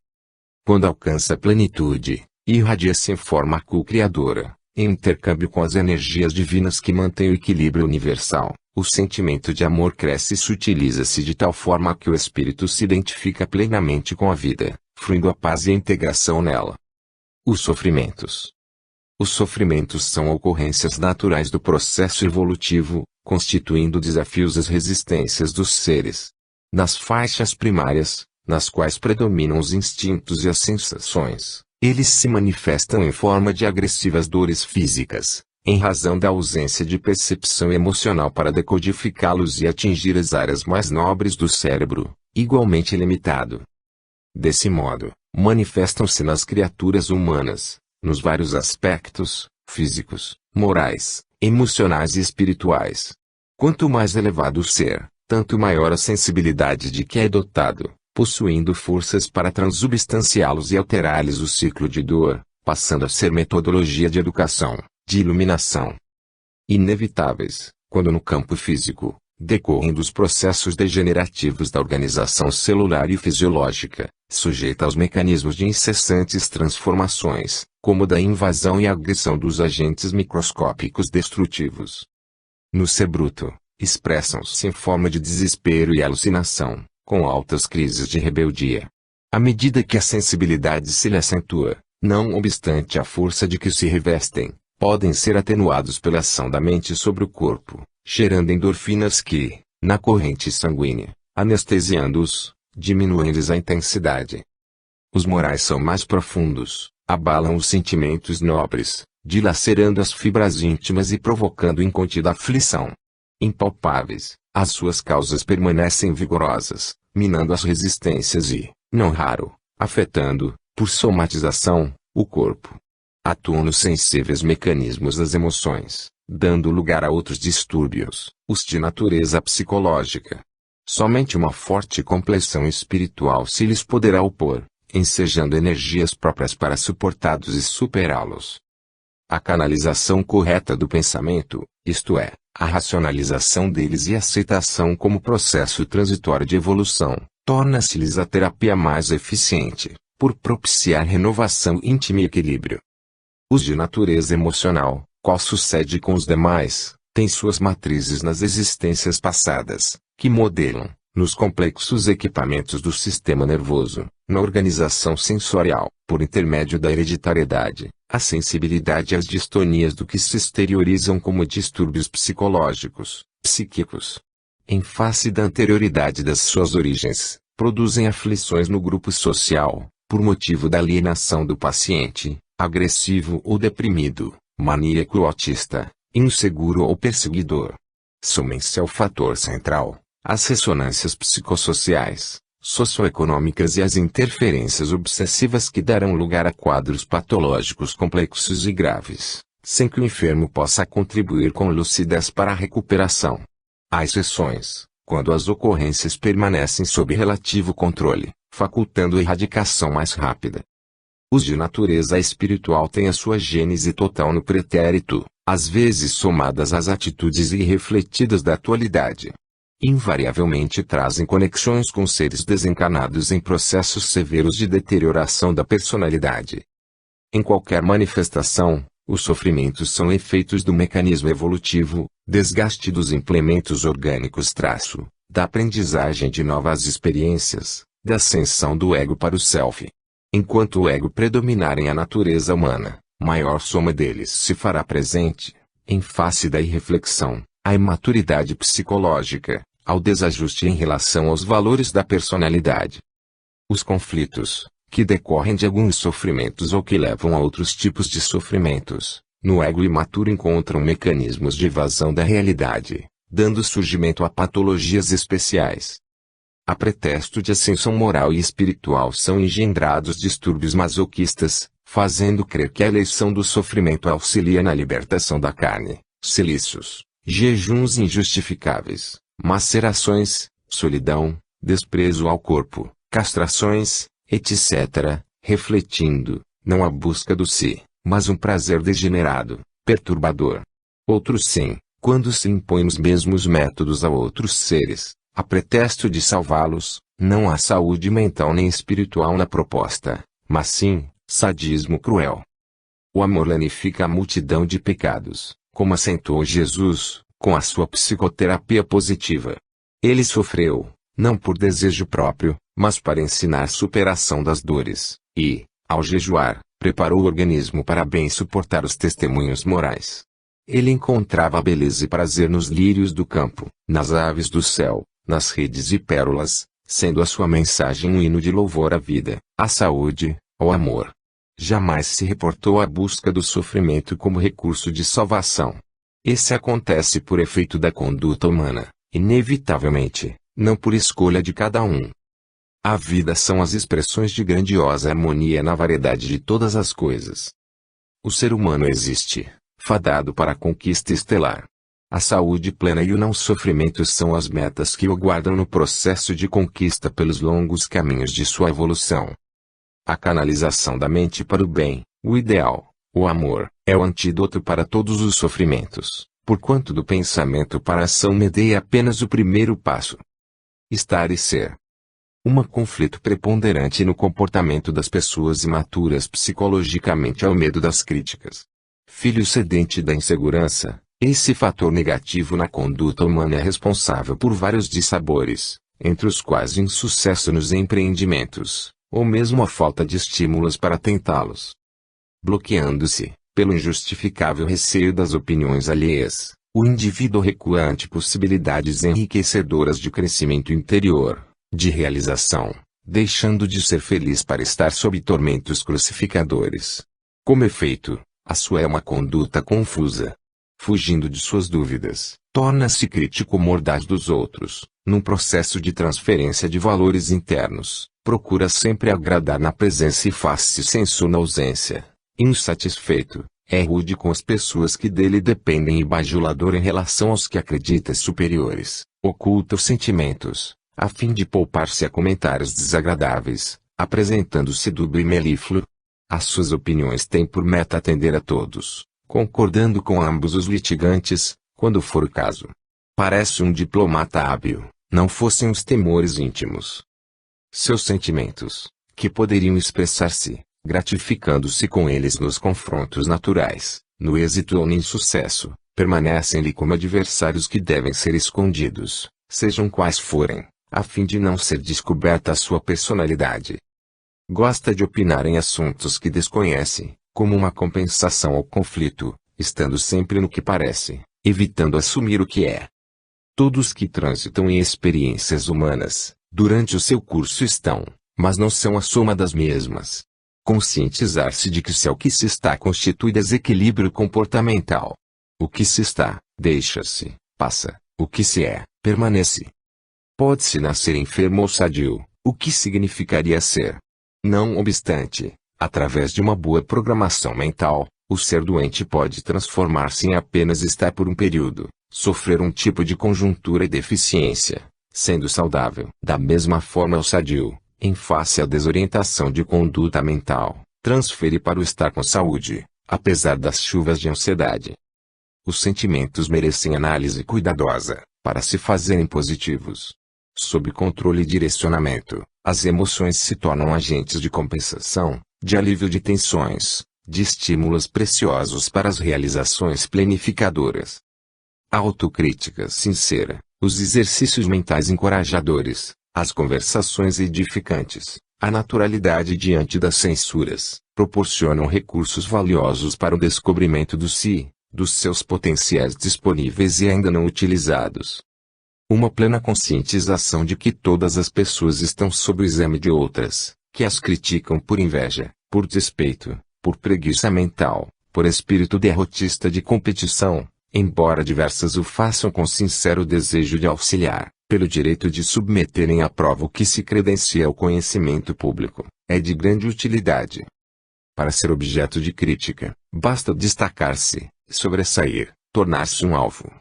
Quando alcança a plenitude, irradia-se em forma co-criadora, em intercâmbio com as energias divinas que mantêm o equilíbrio universal. O sentimento de amor cresce e sutiliza-se de tal forma que o espírito se identifica plenamente com a vida, fruindo a paz e a integração nela. Os sofrimentos. Os sofrimentos são ocorrências naturais do processo evolutivo, constituindo desafios às resistências dos seres. Nas faixas primárias, nas quais predominam os instintos e as sensações, eles se manifestam em forma de agressivas dores físicas, em razão da ausência de percepção emocional para decodificá-los e atingir as áreas mais nobres do cérebro, igualmente limitado. Desse modo, manifestam-se nas criaturas humanas, nos vários aspectos, físicos, morais, emocionais e espirituais. Quanto mais elevado o ser, tanto maior a sensibilidade de que é dotado, possuindo forças para transubstanciá-los e alterar-lhes o ciclo de dor, passando a ser metodologia de educação, de iluminação. Inevitáveis, quando no campo físico, decorrem dos processos degenerativos da organização celular e fisiológica, sujeita aos mecanismos de incessantes transformações, como da invasão e agressão dos agentes microscópicos destrutivos. No ser bruto, expressam-se em forma de desespero e alucinação, com altas crises de rebeldia. À medida que a sensibilidade se lhe acentua, não obstante a força de que se revestem, podem ser atenuados pela ação da mente sobre o corpo, gerando endorfinas que, na corrente sanguínea, anestesiando-os, diminuem-lhes a intensidade. Os morais são mais profundos, abalam os sentimentos nobres, dilacerando as fibras íntimas e provocando incontida aflição. Impalpáveis, as suas causas permanecem vigorosas, minando as resistências e, não raro, afetando, por somatização, o corpo. Atuam nos sensíveis mecanismos das emoções, dando lugar a outros distúrbios, os de natureza psicológica. Somente uma forte complexão espiritual se lhes poderá opor, ensejando energias próprias para suportá-los e superá-los. A canalização correta do pensamento, isto é, a racionalização deles e a aceitação como processo transitório de evolução, torna-se-lhes a terapia mais eficiente, por propiciar renovação íntima e equilíbrio. Os de natureza emocional, qual sucede com os demais, têm suas matrizes nas existências passadas, que modelam, nos complexos equipamentos do sistema nervoso, na organização sensorial, por intermédio da hereditariedade, a sensibilidade às distonias do que se exteriorizam como distúrbios psicológicos, psíquicos. Em face da anterioridade das suas origens, produzem aflições no grupo social, por motivo da alienação do paciente, agressivo ou deprimido, maníaco ou autista, inseguro ou perseguidor. Somem-se ao fator central, as ressonâncias psicossociais, socioeconômicas e as interferências obsessivas que darão lugar a quadros patológicos complexos e graves, sem que o enfermo possa contribuir com lucidez para a recuperação. Há exceções, quando as ocorrências permanecem sob relativo controle, facultando a erradicação mais rápida. Os de natureza espiritual têm a sua gênese total no pretérito, às vezes somadas às atitudes irrefletidas da atualidade. Invariavelmente trazem conexões com seres desencarnados em processos severos de deterioração da personalidade. Em qualquer manifestação, os sofrimentos são efeitos do mecanismo evolutivo, desgaste dos implementos orgânicos da aprendizagem de novas experiências, da ascensão do ego para o self. Enquanto o ego predominar em a natureza humana, maior soma deles se fará presente, em face da irreflexão, à imaturidade psicológica, ao desajuste em relação aos valores da personalidade. Os conflitos, que decorrem de alguns sofrimentos ou que levam a outros tipos de sofrimentos, no ego imaturo encontram mecanismos de evasão da realidade, dando surgimento a patologias especiais. A pretexto de ascensão moral e espiritual são engendrados distúrbios masoquistas, fazendo crer que a eleição do sofrimento auxilia na libertação da carne, cilícios, jejuns injustificáveis, macerações, solidão, desprezo ao corpo, castrações, etc., refletindo, não a busca do si, mas um prazer degenerado, perturbador. Outros sim, quando se impõem os mesmos métodos a outros seres, a pretexto de salvá-los, não há saúde mental nem espiritual na proposta, mas sim, sadismo cruel. O amor lanifica a multidão de pecados, como acentuou Jesus, com a sua psicoterapia positiva. Ele sofreu, não por desejo próprio, mas para ensinar superação das dores, e, ao jejuar, preparou o organismo para bem suportar os testemunhos morais. Ele encontrava beleza e prazer nos lírios do campo, nas aves do céu, nas redes e pérolas, sendo a sua mensagem um hino de louvor à vida, à saúde, ao amor. Jamais se reportou à busca do sofrimento como recurso de salvação. Esse acontece por efeito da conduta humana, inevitavelmente, não por escolha de cada um. A vida são as expressões de grandiosa harmonia na variedade de todas as coisas. O ser humano existe, fadado para a conquista estelar. A saúde plena e o não sofrimento são as metas que o guardam no processo de conquista pelos longos caminhos de sua evolução. A canalização da mente para o bem, o ideal, o amor, é o antídoto para todos os sofrimentos, porquanto do pensamento para a ação medeia apenas o primeiro passo. Estar e ser. Conflito preponderante no comportamento das pessoas imaturas psicologicamente ao medo das críticas. Filho sedente da insegurança, esse fator negativo na conduta humana é responsável por vários dissabores, entre os quais o insucesso nos empreendimentos, ou mesmo a falta de estímulos para tentá-los. Bloqueando-se, pelo injustificável receio das opiniões alheias, o indivíduo recua ante possibilidades enriquecedoras de crescimento interior, de realização, deixando de ser feliz para estar sob tormentos crucificadores. Como efeito, a sua é uma conduta confusa. Fugindo de suas dúvidas, torna-se crítico mordaz dos outros, num processo de transferência de valores internos, procura sempre agradar na presença e faz-se senso na ausência. Insatisfeito, é rude com as pessoas que dele dependem e bajulador em relação aos que acredita superiores, oculta os sentimentos, a fim de poupar-se a comentários desagradáveis, apresentando-se dúbio e melífluo. As suas opiniões têm por meta atender a todos, concordando com ambos os litigantes, quando for o caso. Parece um diplomata hábil, não fossem os temores íntimos. Seus sentimentos, que poderiam expressar-se, gratificando-se com eles nos confrontos naturais, no êxito ou no insucesso, permanecem-lhe como adversários que devem ser escondidos, sejam quais forem, a fim de não ser descoberta a sua personalidade. Gosta de opinar em assuntos que desconhece, como uma compensação ao conflito, estando sempre no que parece, evitando assumir o que é. Todos que transitam em experiências humanas, durante o seu curso estão, mas não são a soma das mesmas. Conscientizar-se de que se é o que se está constitui desequilíbrio comportamental. O que se está, deixa-se, passa, o que se é, permanece. Pode-se nascer enfermo ou sadio, o que significaria ser. Não obstante, através de uma boa programação mental, o ser doente pode transformar-se em apenas estar por um período, sofrer um tipo de conjuntura e deficiência, sendo saudável. Da mesma forma o sadio, em face à desorientação de conduta mental, transfere para o estar com saúde, apesar das chuvas de ansiedade. Os sentimentos merecem análise cuidadosa, para se fazerem positivos. Sob controle e direcionamento, as emoções se tornam agentes de compensação, de alívio de tensões, de estímulos preciosos para as realizações planificadoras. A autocrítica sincera, os exercícios mentais encorajadores, as conversações edificantes, a naturalidade diante das censuras, proporcionam recursos valiosos para o descobrimento do si, dos seus potenciais disponíveis e ainda não utilizados. Uma plena conscientização de que todas as pessoas estão sob o exame de outras, que as criticam por inveja, por despeito, por preguiça mental, por espírito derrotista de competição, embora diversas o façam com sincero desejo de auxiliar, pelo direito de submeterem à prova o que se credencia ao conhecimento público, é de grande utilidade. Para ser objeto de crítica, basta destacar-se, sobressair, tornar-se um alvo.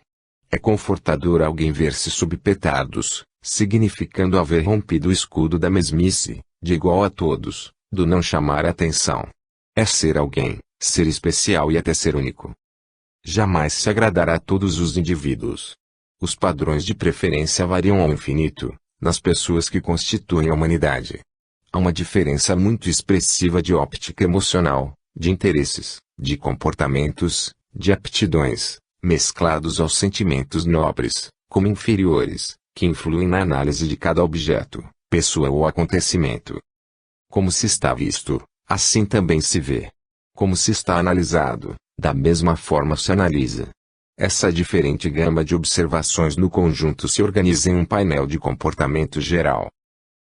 É confortador alguém ver-se sob petardos, significando haver rompido o escudo da mesmice, de igual a todos, do não chamar a atenção. É ser alguém, ser especial e até ser único. Jamais se agradará a todos os indivíduos. Os padrões de preferência variam ao infinito, nas pessoas que constituem a humanidade. Há uma diferença muito expressiva de óptica emocional, de interesses, de comportamentos, de aptidões, mesclados aos sentimentos nobres, como inferiores, que influem na análise de cada objeto, pessoa ou acontecimento. Como se está visto, assim também se vê. Como se está analisado, da mesma forma se analisa. Essa diferente gama de observações no conjunto se organiza em um painel de comportamento geral.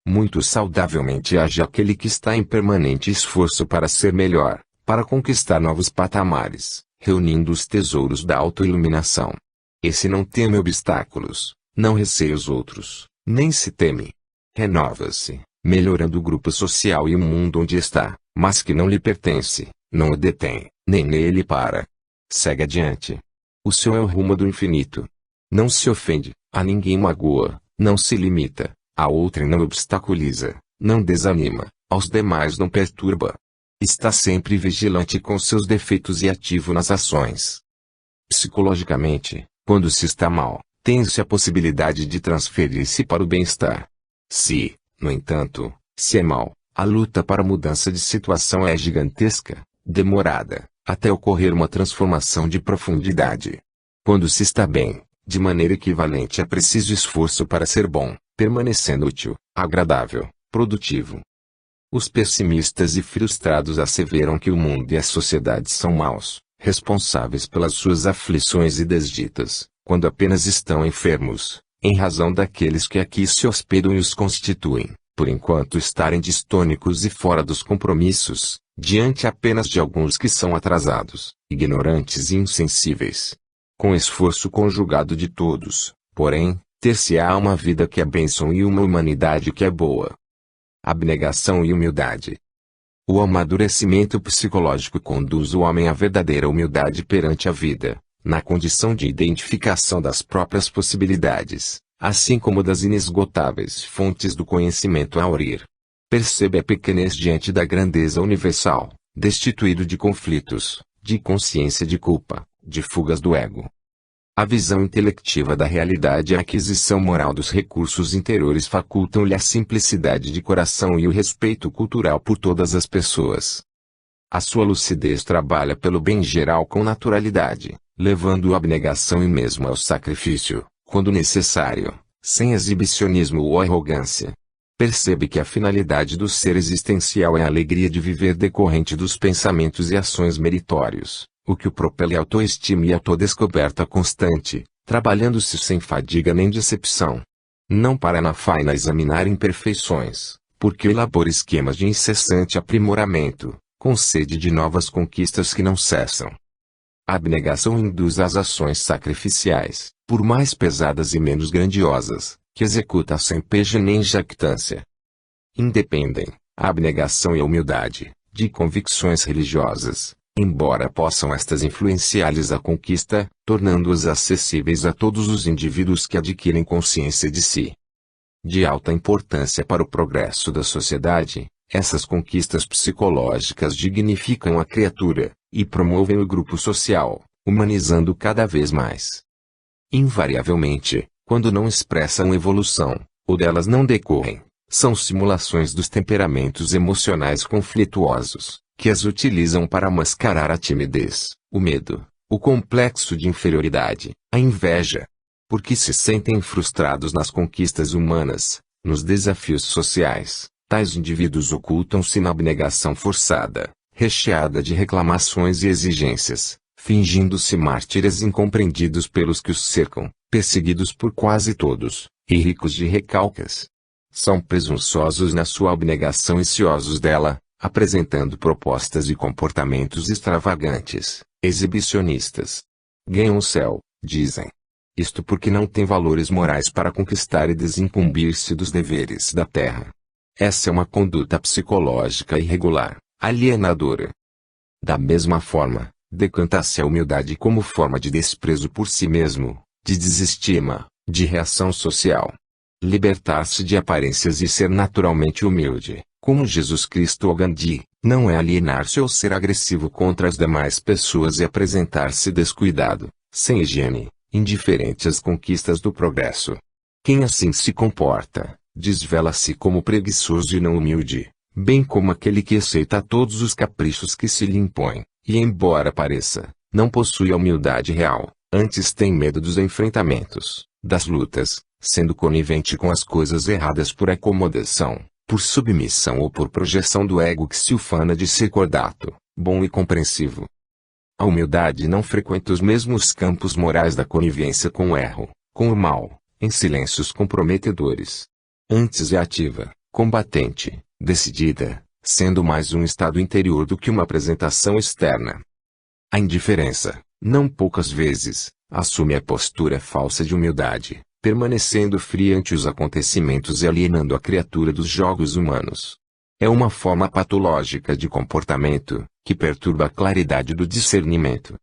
Muito saudavelmente age aquele que está em permanente esforço para ser melhor, para conquistar novos patamares, reunindo os tesouros da autoiluminação. Esse não teme obstáculos, não receia os outros, nem se teme. Renova-se, melhorando o grupo social e o mundo onde está, mas que não lhe pertence, não o detém, nem nele para. Segue adiante. O seu é o rumo do infinito. Não se ofende, a ninguém magoa, não se limita, a outrem não obstaculiza, não desanima, aos demais não perturba. Está sempre vigilante com seus defeitos e ativo nas ações. Psicologicamente, quando se está mal, tem-se a possibilidade de transferir-se para o bem-estar. Se, no entanto, se é mal, a luta para a mudança de situação é gigantesca, demorada, até ocorrer uma transformação de profundidade. Quando se está bem, de maneira equivalente é preciso esforço para ser bom, permanecendo útil, agradável, produtivo. Os pessimistas e frustrados asseveram que o mundo e a sociedade são maus, responsáveis pelas suas aflições e desditas, quando apenas estão enfermos, em razão daqueles que aqui se hospedam e os constituem, por enquanto estarem distônicos e fora dos compromissos, diante apenas de alguns que são atrasados, ignorantes e insensíveis. Com esforço conjugado de todos, porém, ter-se-á uma vida que é bênção e uma humanidade que é boa. Abnegação e humildade. O amadurecimento psicológico conduz o homem à verdadeira humildade perante a vida, na condição de identificação das próprias possibilidades, assim como das inesgotáveis fontes do conhecimento a aurir. Percebe a pequenez diante da grandeza universal, destituído de conflitos, de consciência de culpa, de fugas do ego. A visão intelectiva da realidade e a aquisição moral dos recursos interiores facultam-lhe a simplicidade de coração e o respeito cultural por todas as pessoas. A sua lucidez trabalha pelo bem geral com naturalidade, levando à abnegação e mesmo ao sacrifício, quando necessário, sem exibicionismo ou arrogância. Percebe que a finalidade do ser existencial é a alegria de viver decorrente dos pensamentos e ações meritórios, o que o propele à autoestima e à autodescoberta constante, trabalhando-se sem fadiga nem decepção. Não para na faina examinar imperfeições, porque elabora esquemas de incessante aprimoramento, com sede de novas conquistas que não cessam. A abnegação induz às ações sacrificiais, por mais pesadas e menos grandiosas, que executa sem pejo nem jactância. Independem a abnegação e a humildade de convicções religiosas, embora possam estas influenciar-lhes a conquista, tornando-os acessíveis a todos os indivíduos que adquirem consciência de si. De alta importância para o progresso da sociedade, essas conquistas psicológicas dignificam a criatura e promovem o grupo social, humanizando cada vez mais. Invariavelmente, quando não expressam evolução, ou delas não decorrem, são simulações dos temperamentos emocionais conflituosos, que as utilizam para mascarar a timidez, o medo, o complexo de inferioridade, a inveja. Porque se sentem frustrados nas conquistas humanas, nos desafios sociais, tais indivíduos ocultam-se na abnegação forçada, recheada de reclamações e exigências, fingindo-se mártires incompreendidos pelos que os cercam, perseguidos por quase todos, e ricos de recalcas. São presunçosos na sua abnegação e ciosos dela, apresentando propostas e comportamentos extravagantes, exibicionistas. Ganham o céu, dizem. Isto porque não têm valores morais para conquistar e desincumbir-se dos deveres da terra. Essa é uma conduta psicológica irregular, alienadora. Da mesma forma, decanta-se a humildade como forma de desprezo por si mesmo, de desestima, de reação social. Libertar-se de aparências e ser naturalmente humilde, como Jesus Cristo ou Gandhi, não é alienar-se ou ser agressivo contra as demais pessoas e apresentar-se descuidado, sem higiene, indiferente às conquistas do progresso. Quem assim se comporta, desvela-se como preguiçoso e não humilde, bem como aquele que aceita todos os caprichos que se lhe impõem, e embora pareça, não possui a humildade real, antes tem medo dos enfrentamentos, das lutas, sendo conivente com as coisas erradas por acomodação, por submissão ou por projeção do ego que se ufana de ser cordato, bom e compreensivo. A humildade não frequenta os mesmos campos morais da conivência com o erro, com o mal, em silêncios comprometedores. Antes é ativa, combatente, decidida, sendo mais um estado interior do que uma apresentação externa. A indiferença, não poucas vezes, assume a postura falsa de humildade, permanecendo fria ante os acontecimentos e alienando a criatura dos jogos humanos. É uma forma patológica de comportamento, que perturba a claridade do discernimento.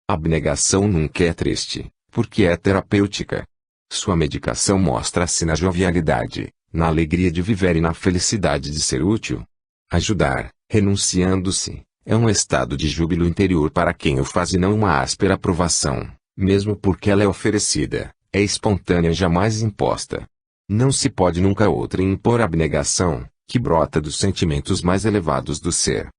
A abnegação nunca é triste, porque é terapêutica. Sua medicação mostra-se na jovialidade, na alegria de viver e na felicidade de ser útil. Ajudar, renunciando-se, é um estado de júbilo interior para quem o faz e não uma áspera aprovação, mesmo porque ela é oferecida, é espontânea e jamais imposta. Não se pode nunca outra impor a abnegação, que brota dos sentimentos mais elevados do ser.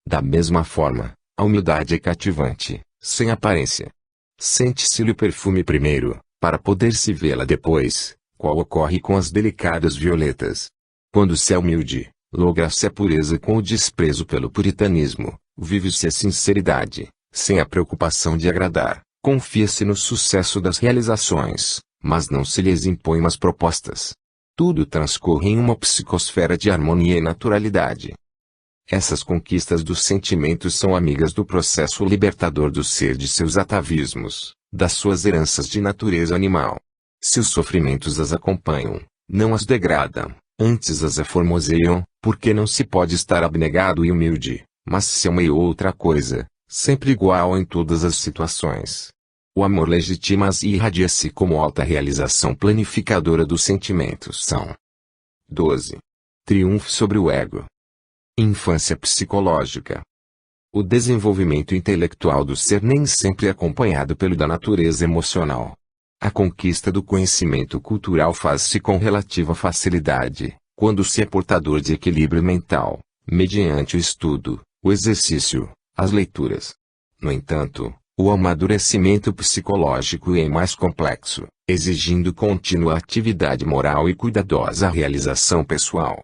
Da mesma forma, a humildade é cativante, sem aparência. Sente-se-lhe o perfume primeiro, para poder-se vê-la depois, qual ocorre com as delicadas violetas. Quando se é humilde, logra-se a pureza com o desprezo pelo puritanismo, vive-se a sinceridade, sem a preocupação de agradar, confia-se no sucesso das realizações, mas não se lhes impõem as propostas. Tudo transcorre em uma psicosfera de harmonia e naturalidade. Essas conquistas dos sentimentos são amigas do processo libertador do ser de seus atavismos, das suas heranças de natureza animal. Se os sofrimentos as acompanham, não as degradam, antes as aformoseiam, porque não se pode estar abnegado e humilde, mas se é uma e outra coisa, sempre igual em todas as situações. O amor legitima-as e irradia-se como alta realização planificadora dos sentimentos. São 12. Triunfo sobre o ego. Infância psicológica. O desenvolvimento intelectual do ser nem sempre é acompanhado pelo da natureza emocional. A conquista do conhecimento cultural faz-se com relativa facilidade, quando se é portador de equilíbrio mental, mediante o estudo, o exercício, as leituras. No entanto, o amadurecimento psicológico é mais complexo, exigindo contínua atividade moral e cuidadosa realização pessoal.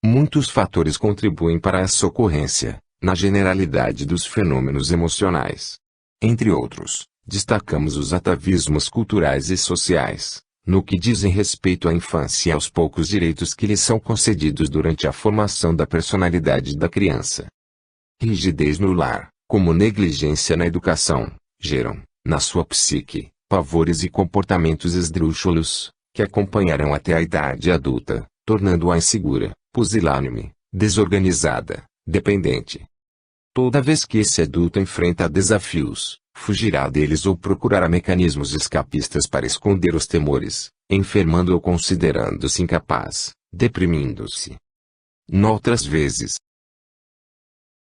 Muitos fatores contribuem para essa ocorrência, na generalidade dos fenômenos emocionais. Entre outros, destacamos os atavismos culturais e sociais, no que dizem respeito à infância e aos poucos direitos que lhes são concedidos durante a formação da personalidade da criança. Rigidez no lar, como negligência na educação, geram, na sua psique, pavores e comportamentos esdrúxulos, que acompanharão até a idade adulta, tornando-a insegura, pusilânime, desorganizada, dependente. Toda vez que esse adulto enfrenta desafios, fugirá deles ou procurará mecanismos escapistas para esconder os temores, enfermando ou considerando-se incapaz, deprimindo-se. Noutras vezes,